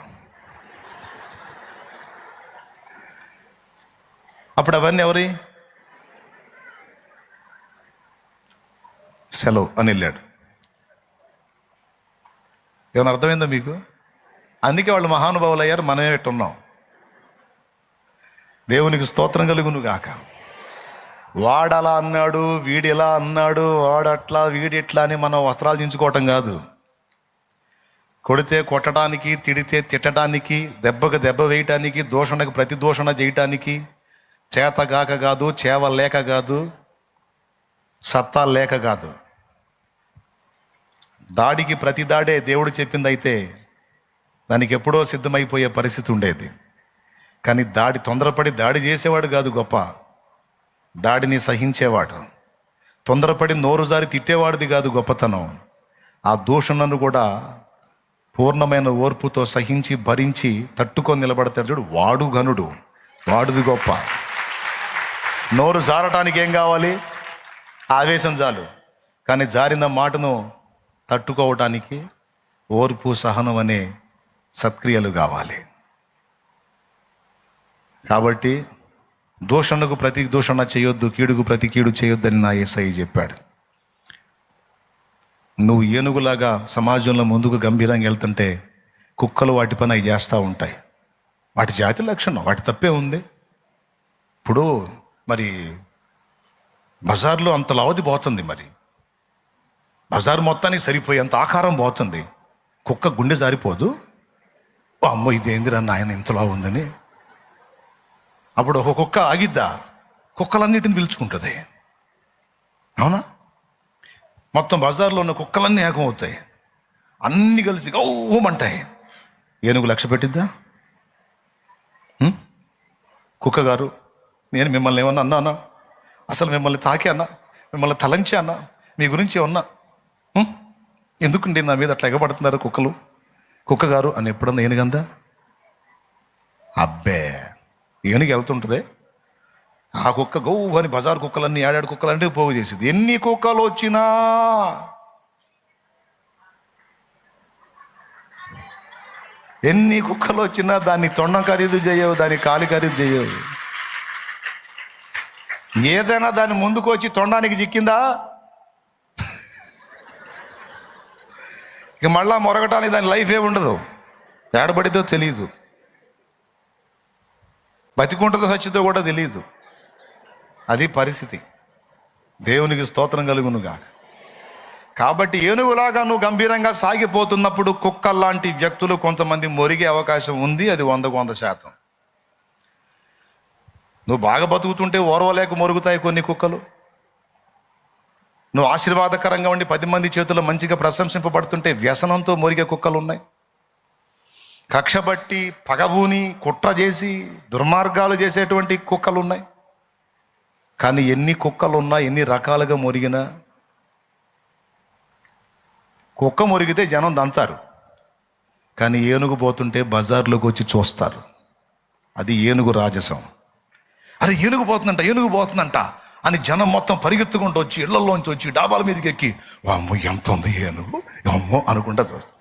అప్పుడు అవన్నీ ఎవరి? సెలవు అని వెళ్ళాడు. ఏమైనా అర్థమైందా మీకు? అందుకే వాళ్ళు మహానుభావులు అయ్యారు, మనమే పెట్టున్నాం. దేవునికి స్తోత్రం కలుగును గాక. వాడలా అన్నాడు, వీడిలా అన్నాడు, వాడట్లా వీడిట్లా అని మనం వస్త్రాలు దించుకోవటం కాదు. కొడితే కొట్టడానికి, తిడితే తిట్టడానికి, దెబ్బకు దెబ్బ వేయటానికి, దూషణకు ప్రతి దూషణ చేయటానికి, చేతగాక కాదు, చేవ లేక కాదు, సత్తా లేక కాదు. దాడికి ప్రతి దాడే దేవుడు చెప్పింది అయితే దానికి ఎప్పుడో సిద్ధమైపోయే పరిస్థితి ఉండేది. కానీ తొందరపడి దాడి చేసేవాడు కాదు గొప్ప, దాడిని సహించేవాడు. తొందరపడి నోరు జారి తిట్టేవాడిది కాదు గొప్పతనం. ఆ దూషణను కూడా పూర్ణమైన ఓర్పుతో సహించి భరించి తట్టుకొని నిలబడతాడు చూడు, వాడు ఘనుడు, వాడుది గొప్ప. నోరు జారటానికి ఏం కావాలి? ఆవేశం చాలు. కానీ జారిన మాటను తట్టుకోవటానికి ఓర్పు, సహనం అనే సత్క్రియలు కావాలి. కాబట్టి దూషణకు ప్రతి దూషణ చేయొద్దు, కీడుకు ప్రతి కీడు చేయొద్దని నా యేసయ్య చెప్పాడు. నువ్వు ఏనుగులాగా సమాజంలో ముందుకు గంభీరంగా వెళ్తుంటే కుక్కలు వాటి పని అవి చేస్తూ ఉంటాయి. వాటి జాతి లక్షణం, వాటి తప్పే ఉంది. ఇప్పుడు మరి బజార్లో అంత లావది పోతుంది, మరి బజార్ మొత్తానికి సరిపోయి అంత ఆకారం పోతుంది. కుక్క గుండె జారిపోదు, అమ్మో ఇదేందిరా నాయన ఇంతలా ఉందని. అప్పుడు ఒక కుక్క ఆగిద్దా? కుక్కలన్నిటిని పిలుచుకుంటుంది. అవునా? మొత్తం బజార్లో ఉన్న కుక్కలన్నీ ఏకమవుతాయి, అన్నీ కలిసి గౌమంటాయి. ఏనుగు లక్ష్య పెట్టిద్దా? కుక్క గారు, నేను మిమ్మల్ని ఏమన్నా అన్నా? అసలు మిమ్మల్ని తాకి అన్నా? మిమ్మల్ని తలంచి అన్నా? మీ గురించి ఏమన్నా? ఎందుకండి నా మీద అట్లా ఎగబడుతున్నారు కుక్కలు? కుక్క గారు అని ఎప్పుడన్నా ఏనుగందా? అబ్బే, ఏనుగు వెళ్తుంటుంది, ఆ కుక్క గౌ అని బజార్ కుక్కలన్నీ, ఏడాడు కుక్కలంటే పోగు చేసేది. ఎన్ని కుక్కలు వచ్చినా దాన్ని తొండం ఖరీదు చేయవు, దాన్ని కాలి ఖరీదు చేయవు. ఏదైనా దాన్ని ముందుకు వచ్చి తొండానికి చిక్కిందా ఇక మళ్ళా మొరగటానికి దాని లైఫ్ ఏ ఉండదు. ఏడబడితో తెలియదు, బతికుంటుందో సచ్చితో కూడా తెలియదు. అది పరిస్థితి. దేవునికి స్తోత్రం కలుగునుగా. కాబట్టి ఏనుగులాగా నువ్వు గంభీరంగా సాగిపోతున్నప్పుడు కుక్కల్లాంటి వ్యక్తులు కొంతమంది మొరిగే అవకాశం ఉంది. అది 100%. నువ్వు బాగా బతుకుతుంటే ఓర్వలేక మొరుగుతాయి కొన్ని కుక్కలు. నువ్వు ఆశీర్వాదకరంగా ఉండి 10 మంది చేతుల్లో మంచిగా ప్రశంసింపబడుతుంటే వ్యసనంతో మొరిగే కుక్కలు ఉన్నాయి. కక్షబట్టి పగబూని కుట్ర చేసి దుర్మార్గాలు చేసేటువంటి కుక్కలు ఉన్నాయి. కానీ ఎన్ని కుక్కలు ఉన్నా, ఎన్ని రకాలుగా మొరిగినా, కుక్క మొరిగితే జనం దంతారు, కానీ ఏనుగు పోతుంటే బజార్లోకి వచ్చి చూస్తారు. అది ఏనుగు రాజసం. అరే ఏనుగు పోతుందంట అని జనం మొత్తం పరిగెత్తుకుంటూ వచ్చి ఇళ్లలోంచి వచ్చి డాబాల మీదకి ఎక్కి వామ్మో ఎంత ఉంది ఏనుగు అమ్మో అనుకుంటా చూస్తారు.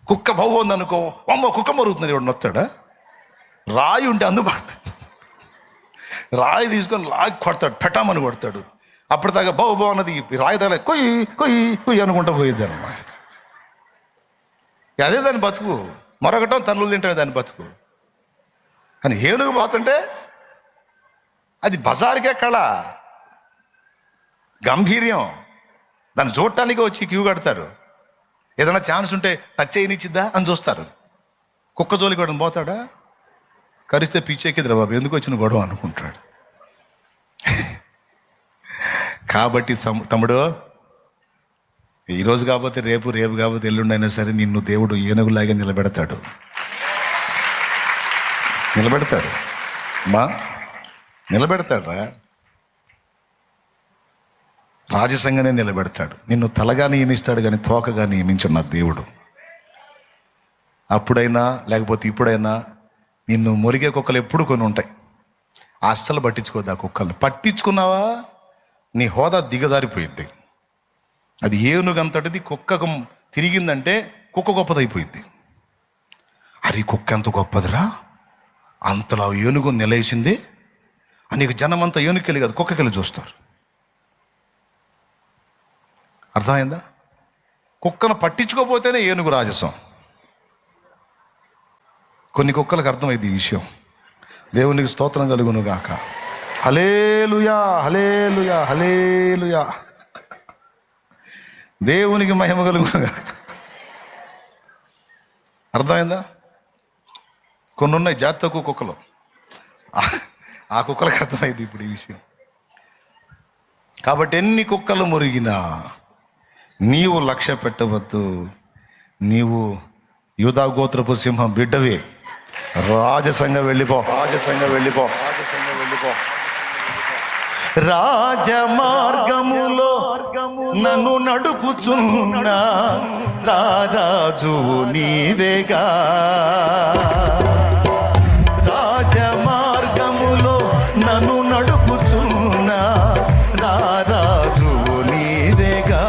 కుక్క బాగుంది అనుకో, అమ్మో కుక్క మరుగుతుంది, ఎవడు నొత్తాడా? రాయి ఉంటే రాయి తీసుకొని లాగి కొడతాడు, పెటామని కొడతాడు. అప్పటిదాకా బాగున్నది రాయి తగల కొయ్యి కొయ్యి కొయ్యి అనుకుంటా పోయేది అనమాట. అదే దాని బతుకు. మరొకటం తన్నులు తింటే దాని బతుకు. అని ఏనుగు పోతుంటే అది బజారుకే కళ, గంభీర్యం. దాన్ని చూడటానికి వచ్చి క్యూ కడతారు. ఏదైనా ఛాన్స్ ఉంటే టచ్ చేయనిచ్చిద్దా అని చూస్తారు. కుక్క జోలికి కూడా పోతాడా? కరిస్తే పిచ్చెక్కిద్రా బాబు, ఎందుకు వచ్చిన గొడవ అనుకుంటాడు. కాబట్టి తమ్ముడు, ఈరోజు కాకపోతే రేపు, రేపు కాకపోతే ఎల్లుండి అయినా సరే నిన్ను దేవుడు ఏనుగులాగే నిలబెడతాడు. మా నిలబెడతాడురా, రాజసంగానే నిలబెడతాడు. నిన్ను తలగా నియమిస్తాడు కానీ తోకగా నియమించున్న దేవుడు. అప్పుడైనా లేకపోతే ఇప్పుడైనా నిన్ను మొరిగే కుక్కలు ఎప్పుడు కొన్ని ఉంటాయి. అస్సలు పట్టించుకోద్దు ఆ కుక్కల్ని. పట్టించుకున్నావా నీ హోదా దిగజారిపోయిద్ది. అది ఏనుగంతటిది కుక్కకు తిరిగిందంటే కుక్క గొప్పదైపోయింది. అది కుక్క ఎంత గొప్పదిరా, అంతలా ఏనుగు నిలేసింది నీకు జనమంతా ఏనుకెళ్ళి కాదు కుక్కకెళ్ళి చూస్తారు. అర్థమైందా? కుక్కను పట్టించుకోపోతేనే ఏనుగు రాజసం. కొన్ని కుక్కలకు అర్థమైంది ఈ విషయం. దేవునికి స్తోత్రం కలుగును గాక. హల్లెలూయా, హల్లెలూయా, హల్లెలూయా. దేవునికి మహిమ కలుగును గాక. అర్థమైందా? కొన్ని ఉన్నాయి జాతి తక్కువ కుక్కలు. ఆ కుక్కలకు అర్థమైంది ఇప్పుడు ఈ విషయం. కాబట్టి ఎన్ని కుక్కలు మురిగినా నీవు లక్ష్య పెట్టవద్దు. నీవు యూదా గోత్రపు సింహం బిడ్డవే. రాజసంగా వెళ్ళిపో. రాజమార్గములో నన్ను నడుపుచున్న రాజు నీవేగా. రాజమార్గములో నన్ను నడుపుచున్న రాజు నీవేగా.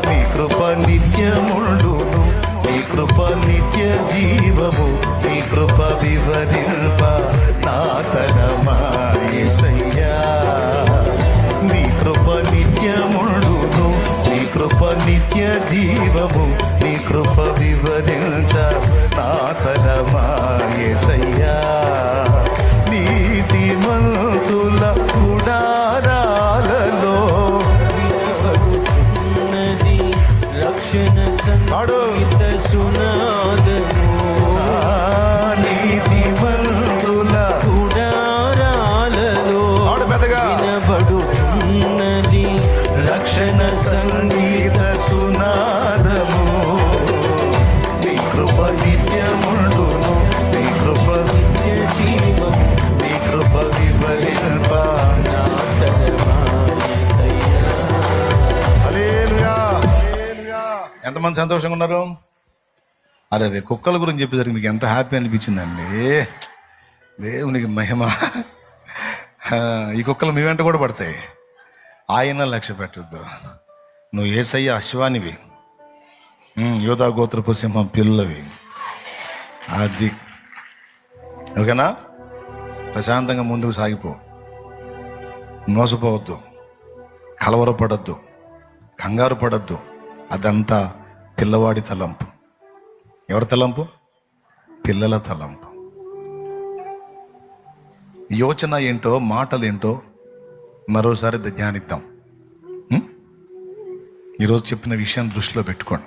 నీ కృప నిత్యముండును, నీ కృప నిత్య జీవము, నీ కృప వివరింప నా తరమా యేసయ్యా. నీ కృప నిత్యముండును, నీ కృప నిత్య జీవము, నీ కృప వివరించ నా తరమా యేసయ్యా. నీతిమంతుల గుడారాలలో రక్షణ సంగీత సునాదము. నీతిమంతుల గుడారాలలో వినబడుచున్నది రక్షణ సంగీత సునాదము. నీ కృప నిత్యముండును, నీ కృప నిత్య జీవము, నీ కృప వివరింప నా తరమా యేసయ్యా. హల్లెలూయా. ఎంతమంది సంతోషంగా ఉన్నారు? అరే రే కుక్కల గురించి చెప్పేసరికి మీకు ఎంత హ్యాపీ అనిపించిందండి. దేవునికి మహిమ. ఈ కుక్కలు మీ వెంట కూడా పడతాయి. ఆయన లక్ష్య పెట్టద్దు. నువ్వు యేసయ్య అశ్వానివి, యూదా గోత్రపు సింహం పిల్లవి. అది ఓకేనా? ప్రశాంతంగా ముందుకు సాగిపో. మోసపోవద్దు, కలవరపడద్దు, కంగారు పడద్దు. అదంతా పిల్లవాడి తలంపు. ఎవరి తలంపు? పిల్లల తలంపు. యోచన ఏంటో, మాటలు ఏంటో మరోసారి ధ్యానిద్దాం. ఈరోజు చెప్పిన విషయాన్ని దృష్టిలో పెట్టుకోండి.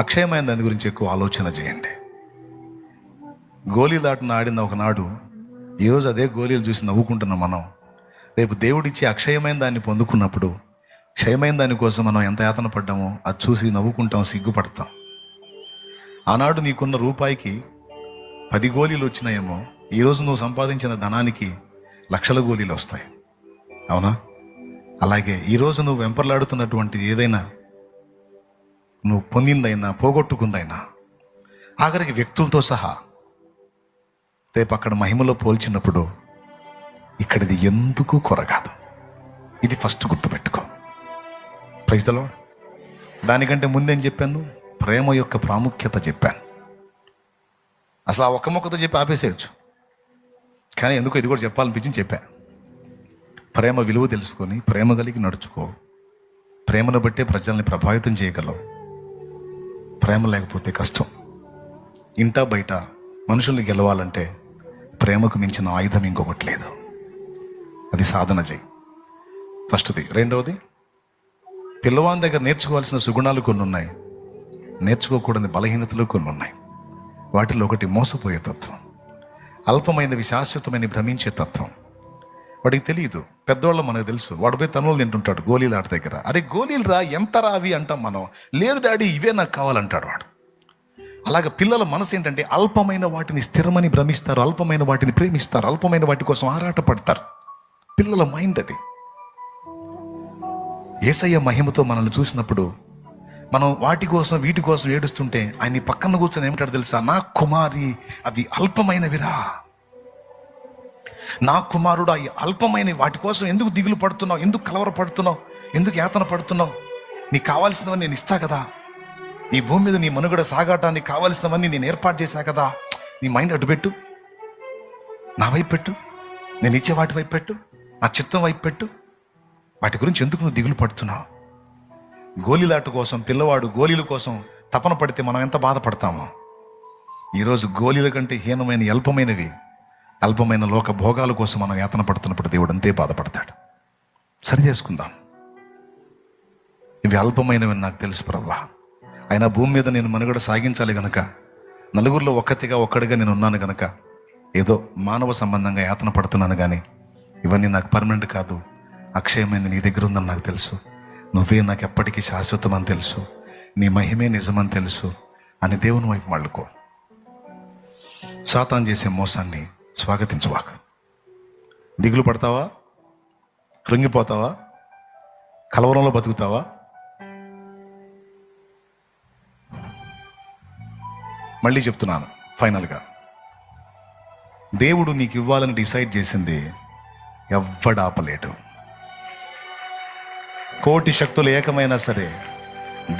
అక్షయమైన దాని గురించి ఎక్కువ ఆలోచన చేయండి. గోళీలాటను ఆడిన ఒకనాడు ఈరోజు అదే గోళీలు చూసి నవ్వుకుంటున్నాం మనం. రేపు దేవుడిచ్చి అక్షయమైన దాన్ని పొందుకున్నప్పుడు క్షయమైన దానికోసం మనం ఎంత యాతన పడ్డామో అది చూసి నవ్వుకుంటాం, సిగ్గుపడతాం. ఆనాడు నీకున్న రూపాయికి 10 గోళీలు వచ్చినాయేమో, ఈరోజు నువ్వు సంపాదించిన ధనానికి లక్షల గోళీలు వస్తాయి. అవునా? అలాగే ఈరోజు నువ్వు వెంపర్లాడుతున్నటువంటి ఏదైనా, నువ్వు పొందిందైనా పోగొట్టుకుందైనా, ఆఖరికి వ్యక్తులతో సహా రేపు అక్కడ మహిమలో పోల్చినప్పుడు ఇక్కడిది ఎందుకు కొరగాదు. ఇది ఫస్ట్ గుర్తుపెట్టుకో. Praise the Lord. దానికంటే ముందేం చెప్పాను? ప్రేమ యొక్క ప్రాముఖ్యత చెప్పాను. అసలు ఆ ఒక్క మొక్కతో చెప్పి ఆపేసేయచ్చు, కానీ ఎందుకు ఇది కూడా చెప్పాలనిపించింది చెప్పా. ప్రేమ విలువ తెలుసుకొని ప్రేమ కలిగి నడుచుకో. ప్రేమను బట్టే ప్రజల్ని ప్రభావితం చేయగలవు. ప్రేమ లేకపోతే కష్టం. ఇంటా బయట మనుషుల్ని గెలవాలంటే ప్రేమకు మించిన ఆయుధం ఇంకొకటి లేదు. అది సాధన చేయి, ఫస్ట్ది. రెండవది, పిల్లవాని దగ్గర నేర్చుకోవాల్సిన సుగుణాలు కొన్ని ఉన్నాయి, నేర్చుకోకూడని బలహీనతలు కొన్ని ఉన్నాయి. వాటిలో ఒకటి మోసపోయే తత్వం, అల్పమైనవి శాశ్వతమైన భ్రమించే తత్వం. వాడికి తెలియదు. పెద్దవాళ్ళు మనకు తెలుసు. వాడు పోయి తనులు తింటుంటాడు గోళీలు ఆట దగ్గర. అరే గోళీలు రా, ఎంత రా అవి అంటాం మనం. లేదు డాడీ ఇవే నాకు కావాలంటాడు వాడు. అలాగే పిల్లల మనసు ఏంటంటే అల్పమైన వాటిని స్థిరమని భ్రమిస్తారు, అల్పమైన వాటిని ప్రేమిస్తారు, అల్పమైన వాటి కోసం ఆరాట పడతారు. పిల్లల మైండ్ అది. యేసయ్య మహిమతో మనల్ని చూసినప్పుడు మనం వాటి కోసం వీటి కోసం ఏడుస్తుంటే ఆయన పక్కన కూర్చొని ఏమిటాడు తెలుసా? నా కుమారి అవి అల్పమైనవిరా, నా కుమారుడు అవి అల్పమైన వాటి కోసం ఎందుకు దిగులు పడుతున్నావు, ఎందుకు కలవర పడుతున్నావు, ఎందుకు యాతన పడుతున్నావు? నీకు కావాల్సినవన్నీ నేను ఇస్తా కదా, నీ భూమి మీద నీ మనుగడ సాగాటానికి కావాల్సినవన్నీ నేను ఏర్పాటు చేశా కదా. నీ మైండ్ అటు పెట్టు, నా వైపు పెట్టు, నేను ఇచ్చే వాటి వైపు పెట్టు, నా చిత్తం వైపు పెట్టు. వాటి గురించి ఎందుకు నువ్వు దిగులు పడుతున్నావు? గోళీలాట కోసం పిల్లవాడు గోళీల కోసం తపన పడితే మనం ఎంత బాధపడతామో. ఈరోజు గోళీల కంటే హీనమైన అల్పమైనవి, అల్పమైన లోక భోగాల కోసం మనం యాతన పడుతున్నప్పుడు దేవుడు అంతే బాధపడతాడు. సరి చేసుకుందాం. ఇవి అల్పమైనవి నాకు తెలుసు ప్రభువా, అయినా భూమి మీద నేను మనుగడ సాగించాలి గనక, నలుగురిలో ఒక్కడిగా నేను ఉన్నాను గనక ఏదో మానవ సంబంధంగా యాతన పడుతున్నాను, కానీ ఇవన్నీ నాకు పర్మనెంట్ కాదు, అక్షయమైంది నీ దగ్గర ఉందని నాకు తెలుసు. నువ్వే నాకు ఎప్పటికీ శాశ్వతం అని తెలుసు, నీ మహిమే నిజమని తెలుసు అని దేవుని వైపు మళ్ళుకో. సాతాను చేసే మోసాన్ని స్వాగతించవాక. దిగులు పడతావా? కృంగిపోతావా? కలవరంలో బతుకుతావా? మళ్ళీ చెప్తున్నాను ఫైనల్గా, దేవుడు నీకు ఇవ్వాలని డిసైడ్ చేసింది ఎవ్వడు ఆపలేడు. కోటి శక్తులు ఏకమైనా సరే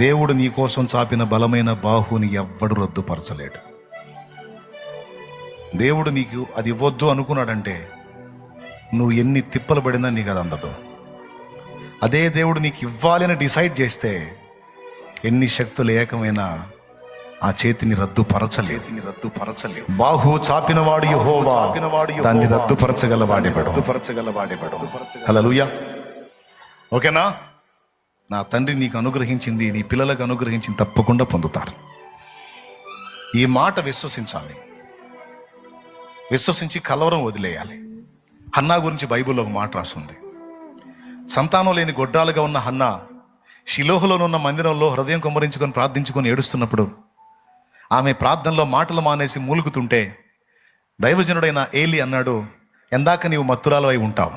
దేవుడు నీ కోసం చాపిన బలమైన బాహుని ఎవ్వడు రద్దుపరచలేడు. దేవుడు నీకు అది ఇవ్వద్దు అనుకున్నాడంటే నువ్వు ఎన్ని తిప్పలు పడినా నీకు అది అందదు. అదే దేవుడు నీకు ఇవ్వాలని డిసైడ్ చేస్తే ఎన్ని శక్తులు ఏకమైనా ఆ చేతిని రద్దుపరచలేదు. బాహు చాపినవాడు యెహోవా, దాన్ని రద్దుపరచగలవాడెవడు. హల్లెలూయా. ఓకేనా? నా తండ్రి నీకు అనుగ్రహించింది నీ పిల్లలకు అనుగ్రహించింది తప్పకుండా పొందుతారు. ఈ మాట విశ్వసించాలి. విశ్వసించి కలవరం వదిలేయాలి. హన్నా గురించి బైబిల్లో ఒక మాట రాస్తుంది. సంతానం లేని గొడ్డాలుగా ఉన్న హన్నా షిలోహులోనున్న మందిరంలో హృదయం కుమ్మరించుకొని ప్రార్థించుకొని ఏడుస్తున్నప్పుడు ఆమె ప్రార్థనలో మాటలు మానేసి మూలుగుతుంటే దైవజనుడైన ఏలి అన్నాడు, ఎందాక నీవు మత్తురాలు అయి ఉంటావు,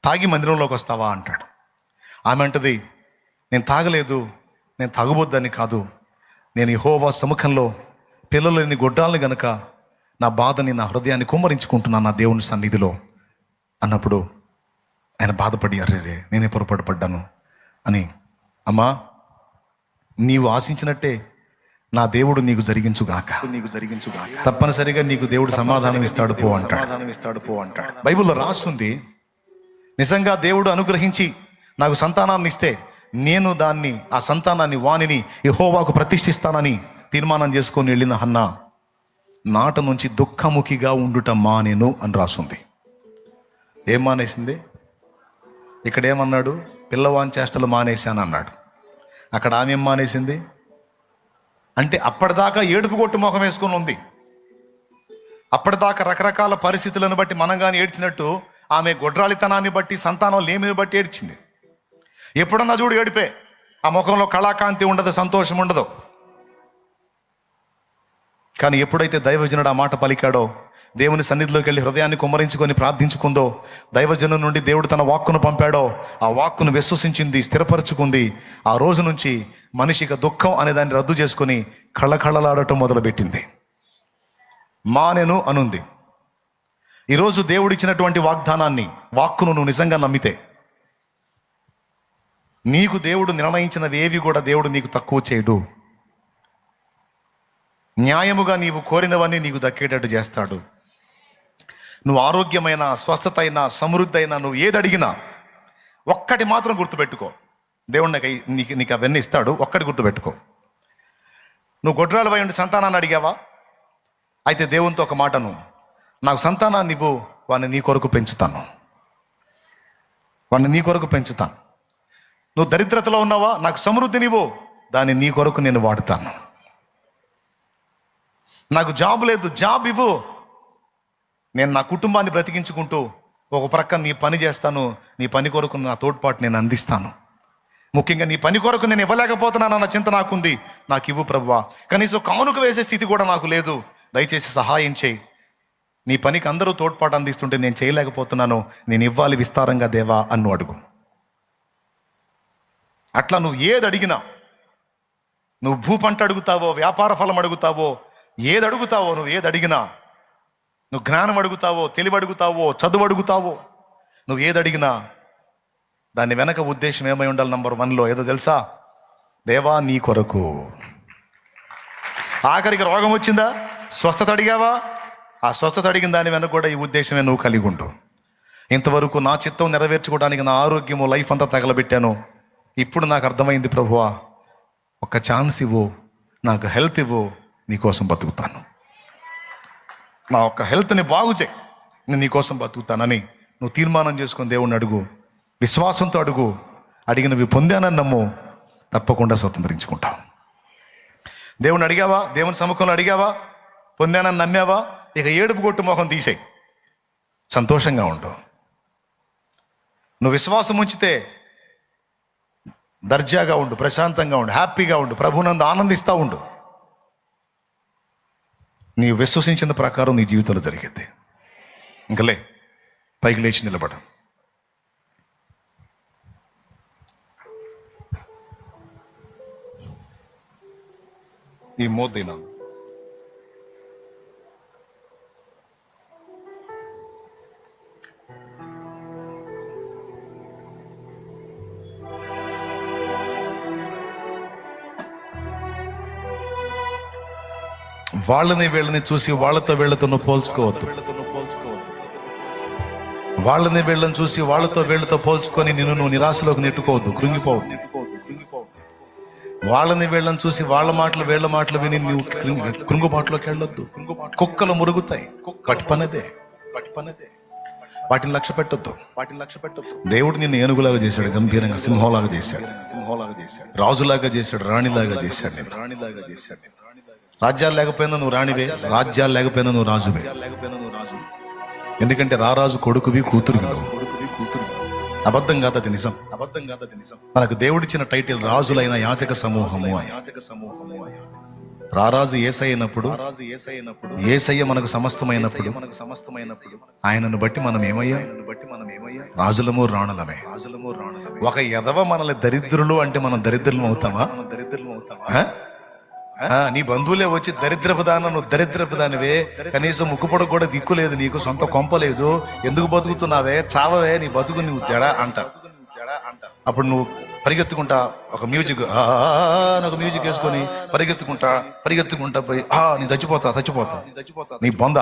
తాగి మందిరంలోకి వస్తావా అంటాడు. ఆమె అంటది, నేను తాగలేదు, నేను తాగబోద్దని కాదు, నేను యెహోవా సముఖంలో పిల్లలు లేని గొడ్డాలను గనక నా బాధని నా హృదయాన్ని కుమ్మరించుకుంటున్నాను నా దేవుని సన్నిధిలో అన్నప్పుడు ఆయన బాధపడి, అర్రే నేనే పొరపాటు పడ్డాను అని, అమ్మా నీవు ఆశించినట్టే నా దేవుడు నీకు జరిగించుగాక, తప్పనిసరిగా నీకు దేవుడు సమాధానం ఇస్తాడు పో అంటాడు. బైబిల్లో రాస్తుంది, నిజంగా దేవుడు అనుగ్రహించి నాకు సంతానాన్ని ఇస్తే నేను దాన్ని, ఆ సంతానాన్ని వానిని యెహోవాకు ప్రతిష్ఠిస్తానని తీర్మానం చేసుకొని వెళ్ళిన హన్నా నాట నుంచి దుఃఖముఖిగా ఉండుట మానేను అని రాస్తుంది. ఏం మానేసింది? ఇక్కడ ఏమన్నాడు? పిల్లవాని చేష్టలు మానేశాను అన్నాడు. అక్కడ ఆమె ఏం మానేసింది అంటే అప్పటిదాకా ఏడుపు కొట్టు ముఖం వేసుకొని ఉంది. అప్పటిదాకా రకరకాల పరిస్థితులను బట్టి మనం కానీ ఏడ్చినట్టు ఆమె గొడ్రాలితనాన్ని బట్టి, సంతానం లేమిని బట్టి ఏడ్చింది. ఎప్పుడన్నా చూడు ఏడిపే, ఆ ముఖంలో కళాకాంతి ఉండదు, సంతోషం ఉండదు. కానీ ఎప్పుడైతే దైవజనుడు ఆ మాట పలికాడో, దేవుని సన్నిధిలోకి వెళ్ళి హృదయాన్ని కుమ్మరించుకొని ప్రార్థించుకుందో, దైవజనం నుండి దేవుడు తన వాక్కును పంపాడో, ఆ వాక్కును విశ్వసించింది, స్థిరపరచుకుంది. ఆ రోజు నుంచి మనిషికి దుఃఖం అనే దాన్ని రద్దు చేసుకొని కళ్ళకళ్ళలాడటం మొదలుపెట్టింది. మానెను అనుంది. ఈరోజు దేవుడిచ్చినటువంటి వాగ్దానాన్ని, వాక్కును నువ్వు నిజంగా నమ్మితే, నీకు దేవుడు నిర్ణయించినవి ఏవి కూడా దేవుడు నీకు తక్కువ చేయడు. న్యాయముగా నీవు కోరినవన్నీ నీకు దక్కేటట్టు చేస్తాడు. నువ్వు ఆరోగ్యమైన, స్వస్థత అయినా, సమృద్ధి అయినా, నువ్వు ఏది అడిగినా ఒక్కటి మాత్రం గుర్తుపెట్టుకో, దేవుడు నీకు అవన్నీ ఇస్తాడు. ఒక్కటి గుర్తుపెట్టుకో, నువ్వు గొడ్రాలవై ఉండి సంతానాన్ని అడిగావా? అయితే దేవునితో ఒక మాటను, నాకు సంతానాన్ని ఇవ్వు, వాడిని నీ కొరకు పెంచుతాను, వాడిని నీ కొరకు పెంచుతాను. నువ్వు దరిద్రతలో ఉన్నావా? నాకు సమృద్ధినివ్వు, దాన్ని నీ కొరకు నేను వాడుతాను. నాకు జాబ్ లేదు, జాబ్ ఇవ్వు, నేను నా కుటుంబాన్ని బ్రతికించుకుంటూ ఒక ప్రక్క నీ పని చేస్తాను, నీ పని కొరకు నా తోడ్పాటు నేను అందిస్తాను. ముఖ్యంగా నీ పని కొరకు నేను ఇవ్వలేకపోతున్నానన్న చింత నాకుంది, నాకు ఇవ్వు ప్రభువా. కనీసం కానుక వేసే స్థితి కూడా నాకు లేదు, దయచేసి సహాయం చేయి. నీ పనికి అందరూ తోడ్పాటు అందిస్తుంటే నేను చేయలేకపోతున్నాను, నేను ఇవ్వాలి విస్తారంగా దేవా అన్ను అడుగు. అట్లా నువ్వు ఏది అడిగినా, నువ్వు భూ పంట అడుగుతావో, వ్యాపార ఫలం అడుగుతావో, ఏది అడుగుతావో, నువ్వు ఏది అడిగినా, నువ్వు జ్ఞానం అడుగుతావో, తెలివి అడుగుతావో, చదువు అడుగుతావో, నువ్వు ఏది అడిగినా దాని వెనక ఉద్దేశం ఏమై ఉండాలి? నంబర్ 1లో ఏదో తెలుసా? దేవా నీ కొరకు. ఆఖరికి రోగం వచ్చిందా? స్వస్థత అడిగావా? ఆ స్వస్థత అడిగిన దాని వెనక కూడా ఈ ఉద్దేశమే నువ్వు కలిగి ఉండు. ఇంతవరకు నా చిత్తం నెరవేర్చుకోవడానికి నా ఆరోగ్యము, లైఫ్ అంతా తగలబెట్టాను. ఇప్పుడు నాకు అర్థమైంది ప్రభువా, ఒక ఛాన్స్ ఇవ్వు, నాకు హెల్త్ ఇవ్వు, నీకోసం బతుకుతాను. నా ఒక్క హెల్త్ని బాగు చేయి, నేను నీకోసం బతుకుతానని నువ్వు తీర్మానం చేసుకుని దేవుణ్ణి అడుగు. విశ్వాసంతో అడుగు. అడిగినవి పొందానని నమ్ము, తప్పకుండా స్వతంత్రించుకుంటావు. దేవుణ్ణి అడిగావా? దేవుని సముఖంలో అడిగావా? పొందానని నమ్మావా? ఇక ఏడుపు కొట్టు మొహం తీసేయి, సంతోషంగా ఉండు. నువ్వు విశ్వాసం ఉంచితే దర్జాగా ఉండు, ప్రశాంతంగా ఉండు, హ్యాపీగా ఉండు, ప్రభునందు ఆనందిస్తూ ఉండు. నీవు విశ్వసించిన ప్రకారం నీ జీవితంలో జరిగింది. ఇంకలే పైకి లేచి నిలబడ. ఈ మోదీనా వాళ్ళని వీళ్ళని చూసి వాళ్ళతో వీళ్ళతో నువ్వు పోల్చుకోవద్దు. వాళ్ళని వీళ్ళని చూసి వాళ్ళతో వీళ్ళతో పోల్చుకొని నువ్వు నిరాశలోకి నెట్టుకోవద్దు, కృంగిపోవద్దు. వాళ్ళని వీళ్ళని చూసి వాళ్ళ మాటలు వీళ్ళ మాటలు విని నువ్వు కృంగుబాటులోకి వెళ్ళొద్దు. కుక్కలు మురుగుతాయి, వాటి పనిదే, వాటిని లక్ష్య పెట్టొద్దు. దేవుడు నిన్ను ఏనుగులాగా చేశాడు, గంభీరంగా సింహంలాగా చేశాడు, రాజులాగా చేశాడు, రాణిలాగా చేశాడు. రాజ్యాలు లేకపోయినా నువ్వు రాణివే, రాజ్యాలు లేకపోయినా నువ్వు రాజువే. ఎందుకంటే రారాజు కొడుకువి, కూతురువి. అబద్ధం కాదు, అది నిజం. మనకు దేవుడిచ్చిన టైటిల్ రాజులైన యాజక సమూహము అని. రారాజు యేసయ్య అయినప్పుడు, యేసయ్య మనకు సమస్తమైనప్పుడు, ఆయనను బట్టి మనం ఏమయ్యా? రాజులము, రాణులమే. ఒక ఎదవ మనల్ని దరిద్రులు అంటే మనం దరిద్రులం అవుతామా? నీ బంధువులే వచ్చి దరిద్రపు దాన, నువ్వు దరిద్రపు దానివే, కనీసం ముక్కుపొడ కూడా దిక్కులేదు, నీకు సొంత కొంపలేదు, ఎందుకు బతుకుతున్నావే, చావవే, నీ బతుకు నువ్వు తేడా అంట. అప్పుడు నువ్వు పరిగెత్తుకుంటా ఒక మ్యూజిక్ వేసుకొని పరిగెత్తుకుంటా పోయి నేను చచ్చిపోతా నీ బొంద.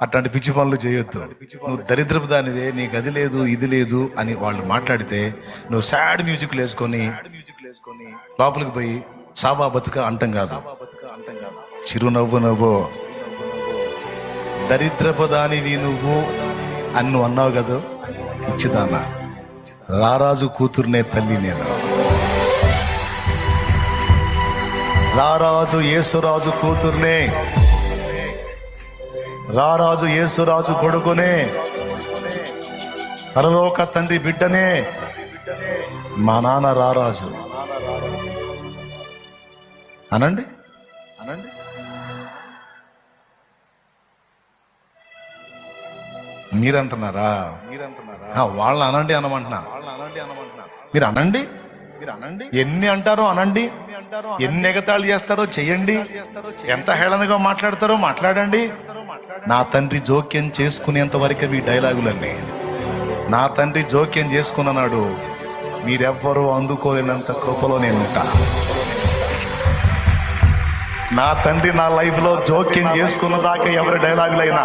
అట్లాంటి పిచ్చి పనులు చేయొద్దు. నువ్వు దరిద్రపు దానివే, నీకు అది లేదు ఇది లేదు అని వాళ్ళు మాట్లాడితే నువ్వు సాడ్ మ్యూజిక్లు వేసుకొని లోపలికి పోయి సావా బతుక అంటం కాదు, చిరునవ్వు నవ్వు. దరిద్రపు దానివి నువ్వు అని నువ్వు అన్నావు కదా, ఇచ్చిదానా రారాజు కూతుర్నే తల్లి నేను. రారాజు యేసురాజు కూతుర్నే, రారాజు యేసురాజు కొడుకునే, పరలోక తండ్రి బిడ్డనే. మా నాన్న రారాజు అనండి, అనండి. మీరంటున్నారా? వాళ్ళని అనండి అనమంటున్నా. మీరు అనండి, మీరు అనండి. ఎన్ని అంటారో అనండి, ఎన్ని ఎగతాళి చేస్తారో చెయ్యండి, ఎంత హేళనగా మాట్లాడతారో మాట్లాడండి. నా తండ్రి జోక్యం చేసుకునేంత వరకే మీ డైలాగులన్నీ. నా తండ్రి జోక్యం చేసుకున్నాడు, మీరెవ్వరూ అందుకోలేనంత కృపలో నేను ఉంటా. నా తండ్రి నా లైఫ్ లో జోక్యం చేసుకున్న దాకా ఎవరి డైలాగులైనా,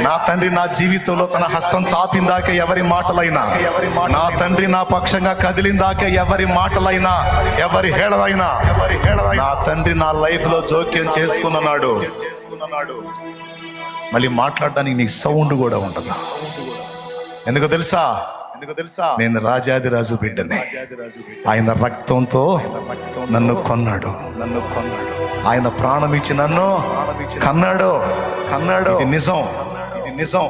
నా తండ్రి నా జీవితంలో తన హస్తం చాపిన దాకా ఎవరి మాటలైనా, నా తండ్రి నా పక్షంగా కదిలిన దాకా ఎవరి మాటలైనా, ఎవరి హేళనైనా, నా తండ్రి నా లైఫ్ లో జోక్యం చేసుకున్నాడు. మళ్ళీ మాట్లాడడానికి నీకు సౌండ్ కూడా ఉండదు. ఎందుకు తెలుసా? నేను రాజాదిరాజు బిడ్డనే. ఆయన రక్తంతో నన్ను కొన్నాడు, ఆయన ప్రాణం ఇచ్చి నన్ను కన్నాడు. ఇది నిజం, ఇది నిజం.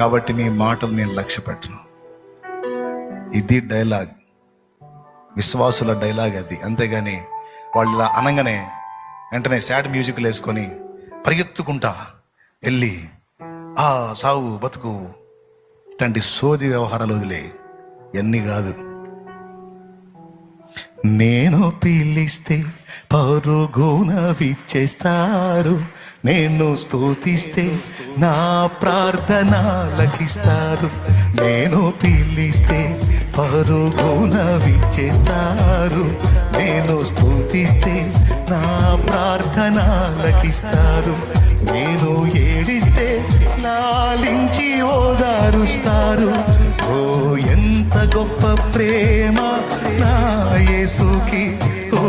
కాబట్టి మీ మాటలు నేను లక్ష్య పెట్టను. ఇది డైలాగ్, విశ్వాసుల డైలాగ్ అది. అంతేగాని వాళ్ళు ఇలా అనగానే వెంటనే సాడ్ మ్యూజిక్లు వేసుకొని పరిగెత్తుకుంటా వెళ్ళి ఆ సావు బతుకు ఇట్లాంటి సోది వ్యవహారాలు వదిలే, ఎన్ని కాదు. నేను పిలిస్తే పరుగున విచ్చేస్తారు, నేను స్తుతిస్తే నా ప్రార్థన లభిస్తారు. నేను పిలిస్తే పరుగున విచ్చేస్తారు, నేను స్తుతిస్తే నా ప్రార్థన లభిస్తారు. నేను ఏడిస్తే లాలించి ఓదారుస్తారు. ఓ ఎంత గొప్ప ప్రేమ నా యేసుకి, ఓ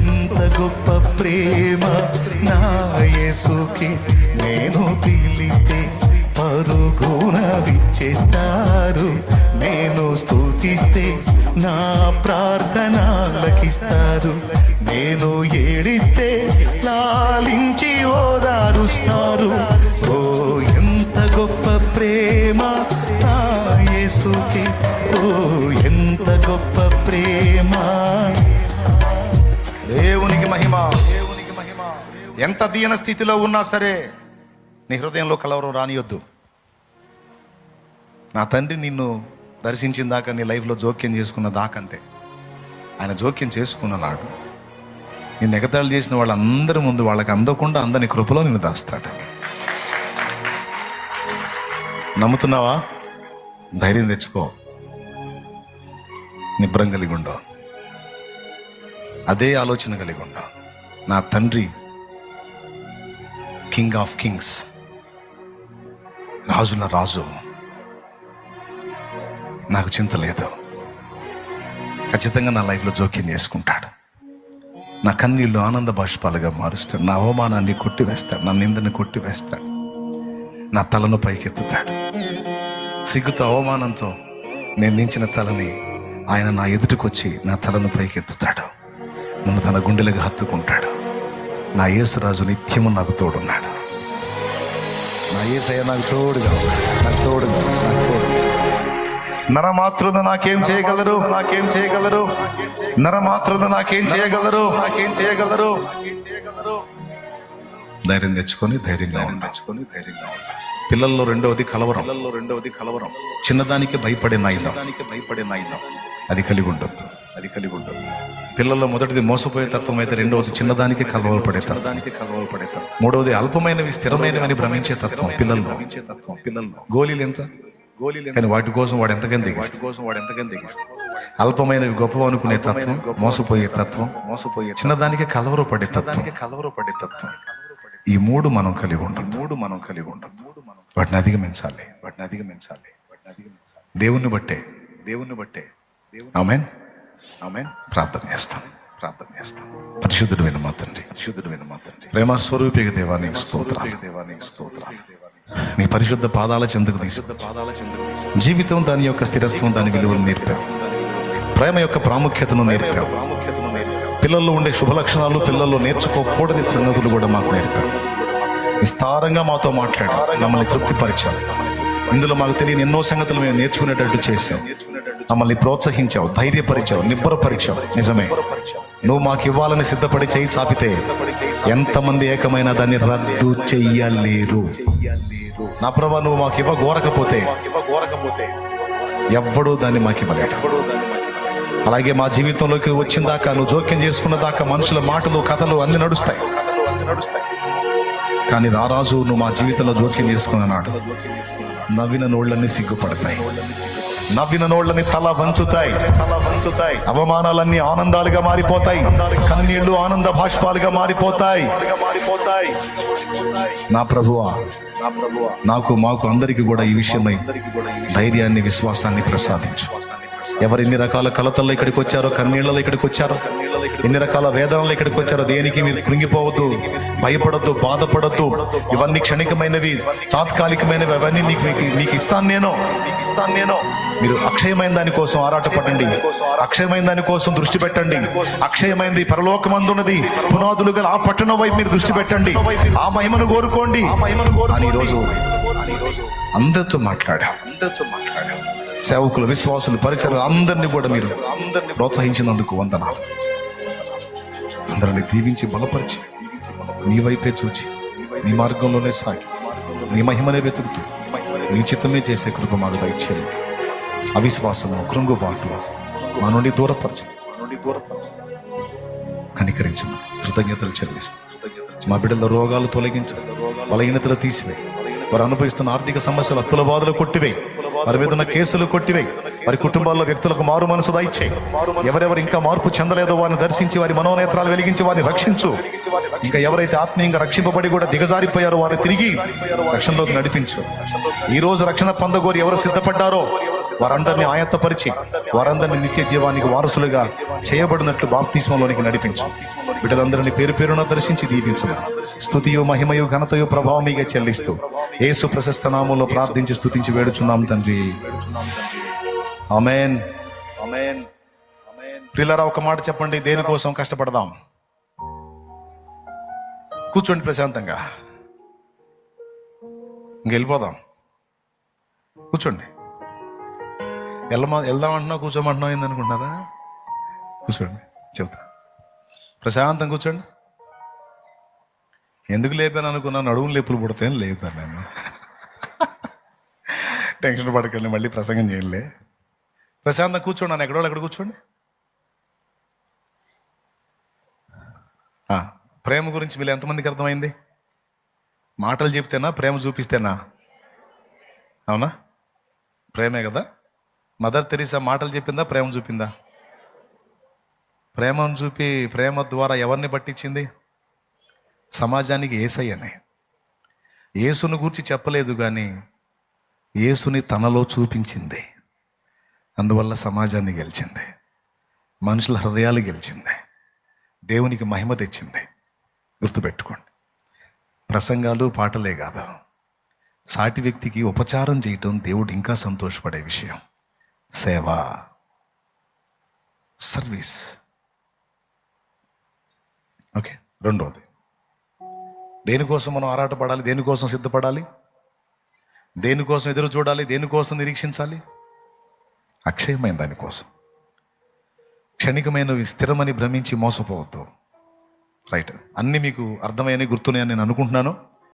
ఎంత గొప్ప ప్రేమ నా యేసుకి. నేను పిలిస్తే పరుగున విచ్చేస్తారు, నేను స్తుతిస్తే నా ప్రార్థన లభిస్తారు. నేను ఏడిస్తే లాలించి ఓదారుస్తారు. ఓ ఎంత గొప్ప ప్రేమ నా యేసుకి, ఓ ఎంత గొప్ప ప్రేమ. దేవునికి మహిమ, దేవునికి మహిమ. ఎంత దీన స్థితిలో ఉన్నా సరే నీ హృదయంలో కలవరం రానియొద్దు. నా తండ్రి నిన్ను దర్శించిన దాకా, నీ లైఫ్లో జోక్యం చేసుకున్న దాకంతే. ఆయన జోక్యం చేసుకున్నాడు. నిన్ను ఎగతాళి చేసిన వాళ్ళందరి ముందు వాళ్ళకి అందకుండా అందరిని కృపలో నిన్ను దాస్తాడు. నమ్ముతున్నావా? ధైర్యం తెచ్చుకో, నిబ్రం కలిగి ఉండవు, అదే ఆలోచన కలిగి ఉండవు. నా తండ్రి కింగ్ ఆఫ్ కింగ్స్, రాజుల రాజు. నాకు చింత లేదు. ఖచ్చితంగా నా లైఫ్లో జోక్యం చేసుకుంటాడు. నా కన్నీళ్ళు ఆనంద బాష్పాలుగా మారుస్తాడు. నా అవమానాన్ని కొట్టివేస్తాడు, నా నిందని కొట్టివేస్తాడు. నా తలను పైకెత్తుతాడు. సిగ్గుతో అవమానంతో నేను నించిన తలని ఆయన నా ఎదుటికొచ్చి నా తలను పైకెత్తుతాడు. నన్ను తన గుండెలకు హత్తుకుంటాడు. నా యేసురాజు నిత్యము నాకు తోడున్నాడు. నా యేసయ్య నాకు తోడుగా ఉన్నాడు, నాకు తోడుగా, నాకు తోడుగా. నరమాత్రులు నాకేం చేయగలరు? నాకేం చేయగలరు? నరమాత్రులు నాకేం చేయగలరు? నాకేం చేయగలరు? ధైర్యం తెచ్చుకొని ధైర్యంగా ఉండాలి. పిల్లల్లో రెండవది కలవరం. చిన్నదానికి భయపడే నైజం, అది కలిగి ఉండొద్దు, అది కలిగి ఉండొద్దు. పిల్లల్లో మొదటిది మోసపోయే తత్వం అయితే, రెండవది చిన్నదానికి కలవరపడే తత్వం, మూడవది అల్పమైనవి స్థిరమైనవి భ్రమించే తత్వం. పిల్లల్లో గోళీలు ఎంత, కానీ వాటి కోసం వాడు ఎంతకని దిగిస్తాడు. అల్పమైనవి గొప్ప అనుకునే తత్వం, మోసపోయే తత్వం, చిన్నదానికి కలవరపడే తత్వం. ఈ మూడు మనం కలిగి ఉండం. వాటిని అధిగమించాలి. దేవుణ్ణి బట్టే ఆమేన్. ప్రార్థన చేస్తాం. పరిశుద్ధుడైన మా తండ్రి, ప్రేమ స్వరూపిక దేవానికి స్తోత్రాలు. నీ పరిశుద్ధ పాదాల చెందుకు జీవితం దాని యొక్క స్థిరత్వం, దాని విలువను నేర్పావు. ప్రేమ యొక్క ప్రాముఖ్యతను నేర్పావు. పిల్లల్లో ఉండే శుభ లక్షణాలు, పిల్లల్లో నేర్చుకోకూడని సంగతులు కూడా మాకు నేర్పావు. విస్తారంగా మాతో మాట్లాడావు, మమ్మల్ని తృప్తిపరిచావు. ఇందులో మాకు తెలియని ఎన్నో సంగతులు మేము నేర్చుకునేటట్టు చేశావు. మమ్మల్ని ప్రోత్సహించావు, ధైర్యపరిచావు, నిబ్బరపరిచావు. నిజమే, నువ్వు మాకు ఇవ్వాలని సిద్ధపడి చేయి చాపితే ఎంతమంది ఏకమైన దాన్ని రద్దు చెయ్యలేరు. నా ప్రభా, నువ్వు మాకు ఇవ్వగోరకపోతే ఎవ్వడూ దాన్ని మాకు ఇవ్వలేడు. అలాగే మా జీవితంలోకి వచ్చిన దాకా, నువ్వు జోక్యం చేసుకున్న దాకా మనుషుల మాటలు, కథలు అన్ని నడుస్తాయి. కానీ రారాజు నువ్వు మా జీవితంలో జోక్యం చేసుకున్నాడు. నవ్విన నోళ్ళని సిగ్గుపడతాయి, నవ్విన నోళ్ళని తల వంచుతాయి. అవమానాలన్నీ ఆనందాలుగా మారిపోతాయి, కన్నీళ్లు ఆనంద భాష్పాలుగా మారిపోతాయి. నా ప్రభువా, మాకు అందరికీ కూడా ఈ విషయమై ధైర్యాన్ని, విశ్వాసాన్ని ప్రసాదించు. ఎవరెన్ని రకాల కలతల్లో ఇక్కడికి వచ్చారో, కన్నీళ్లలో ఇక్కడికి వచ్చారో, ఎన్ని రకాల వేదనలు ఇక్కడికి వచ్చారో, దేనికి మీరు కృంగిపోవద్దు, భయపడద్దు, బాధపడద్దు. ఇవన్నీ క్షణికమైనవి, తాత్కాలికమైనవి. అవన్నీ మీకు ఇస్తాను నేను. మీరు అక్షయమైన దానికోసం ఆరాటపడండి, అక్షయమైన దానికోసం దృష్టి పెట్టండి. అక్షయమైనది పరలోకమందున్నది, పునాదులు గల ఆ పట్టణం వైపు మీరు దృష్టి పెట్టండి. ఆ మహిమను కోరుకోండి అని ఈరోజు అందరితో మాట్లాడా. సేవకులు, విశ్వాసులు, పరిచయాలు అందరినీ కూడా మీరు ప్రోత్సహించినందుకు వందనాలు. అందరిని దీవించి బలపరిచి నీ వైపే చూచి నీ మార్గంలోనే సాగి నీ మహిమనే వెతుకుతూ నీ చిత్తమే చేసే కృప మాకు దయచేయండి. అవిశ్వాసము, కృంగుబాటు మా నుండి దూరపరచు, కనికరించము. కృతజ్ఞతలు చెల్లిస్తాం. మా బిడ్డల రోగాలు తొలగించు, బలహీనతలు తీసివే. వారు అనుభవిస్తున్న ఆర్థిక సమస్యలు, అప్పుల బాధలు కొట్టివే. వారి మీద ఉన్న కేసులు కొట్టివే. వారి కుటుంబాల్లో వ్యక్తులకు మారు మనసు దయచే. ఎవరెవరు ఇంకా మార్పు చెందలేదో వారిని దర్శించి వారి మనోనేత్రాలు వెలిగించి వారిని రక్షించు. ఇంకా ఎవరైతే ఆత్మీయంగా రక్షింపబడి కూడా దిగజారిపోయారో వారిని తిరిగి రక్షణలోకి నడిపించు. ఈ రోజు రక్షణ పొందగోరి ఎవరు సిద్ధపడ్డారో వారందరినీ ఆయత్తపరిచి వారందరినీ నిత్య జీవానికి వారసులుగా చేయబడినట్లు బాప్తిస్మంలోనికి నడిపించు. బిడ్డలందరినీ పేరు పేరున దర్శించి దీవించము. స్తుతియు, మహిమయు, ఘనతయు, ప్రభావమిగా చెల్లిస్తూ యేసు ప్రశస్త నామంలో ప్రార్థించి స్తుతించి వేడుచున్నాం తండ్రి. ఆమేన్. ప్రియులారా, ఒక మాట చెప్పండి, దేనికోసం కష్టపడదాం? కూర్చోండి ప్రశాంతంగా, ఇంకెళ్ళిపోదాం. కూర్చోండి. వెళ్దాం అంటున్నా, కూర్చోమంటున్నావు ఏందనుకుంటున్నారా? కూర్చోండి, చెబుతా. ప్రశాంతం కూర్చోండి. ఎందుకు లేపాను అనుకున్నా, నడువులు లేపులు పుడతాయని లేపాను నేను. టెన్షన్ పడకండి, మళ్ళీ ప్రసంగం చేయలే. ప్రశాంతం కూర్చోండి. నన్ను ఎక్కడో ఎక్కడ కూర్చోండి. ప్రేమ గురించి వీళ్ళు ఎంతమందికి అర్థమైంది? మాటలు చెప్తేనా, ప్రేమ చూపిస్తేనా? అవునా? ప్రేమే కదా. మదర్ తెరీసా మాటలు చెప్పిందా, ప్రేమ చూపిందా? ప్రేమను చూపి, ప్రేమ ద్వారా ఎవరిని పట్టించింది? సమాజానికి యేసయ్యనే. యేసును గూర్చి చెప్పలేదు కానీ యేసుని తనలో చూపించింది. అందువల్ల సమాజాన్ని గెలిచింది, మనుషుల హృదయాలు గెలిచింది, దేవునికి మహిమ తెచ్చింది. గుర్తుపెట్టుకోండి, ప్రసంగాలు, పాటలే కాదు, సాటి వ్యక్తికి ఉపచారం చేయటం దేవుడు ఇంకా సంతోషపడే విషయం. సేవ, సర్వీస్. ఓకే. రెండవది, దేనికోసం మనం ఆరాటపడాలి, దేనికోసం సిద్ధపడాలి, దేనికోసం ఎదురు చూడాలి, దేనికోసం నిరీక్షించాలి? అక్షయమైన దానికోసం. క్షణికమైనవి స్థిరమని భ్రమించి మోసపోవద్దు. రైట్. అన్నీ మీకు అర్థమైనవి, గుర్తున్నాయని నేను అనుకుంటున్నాను.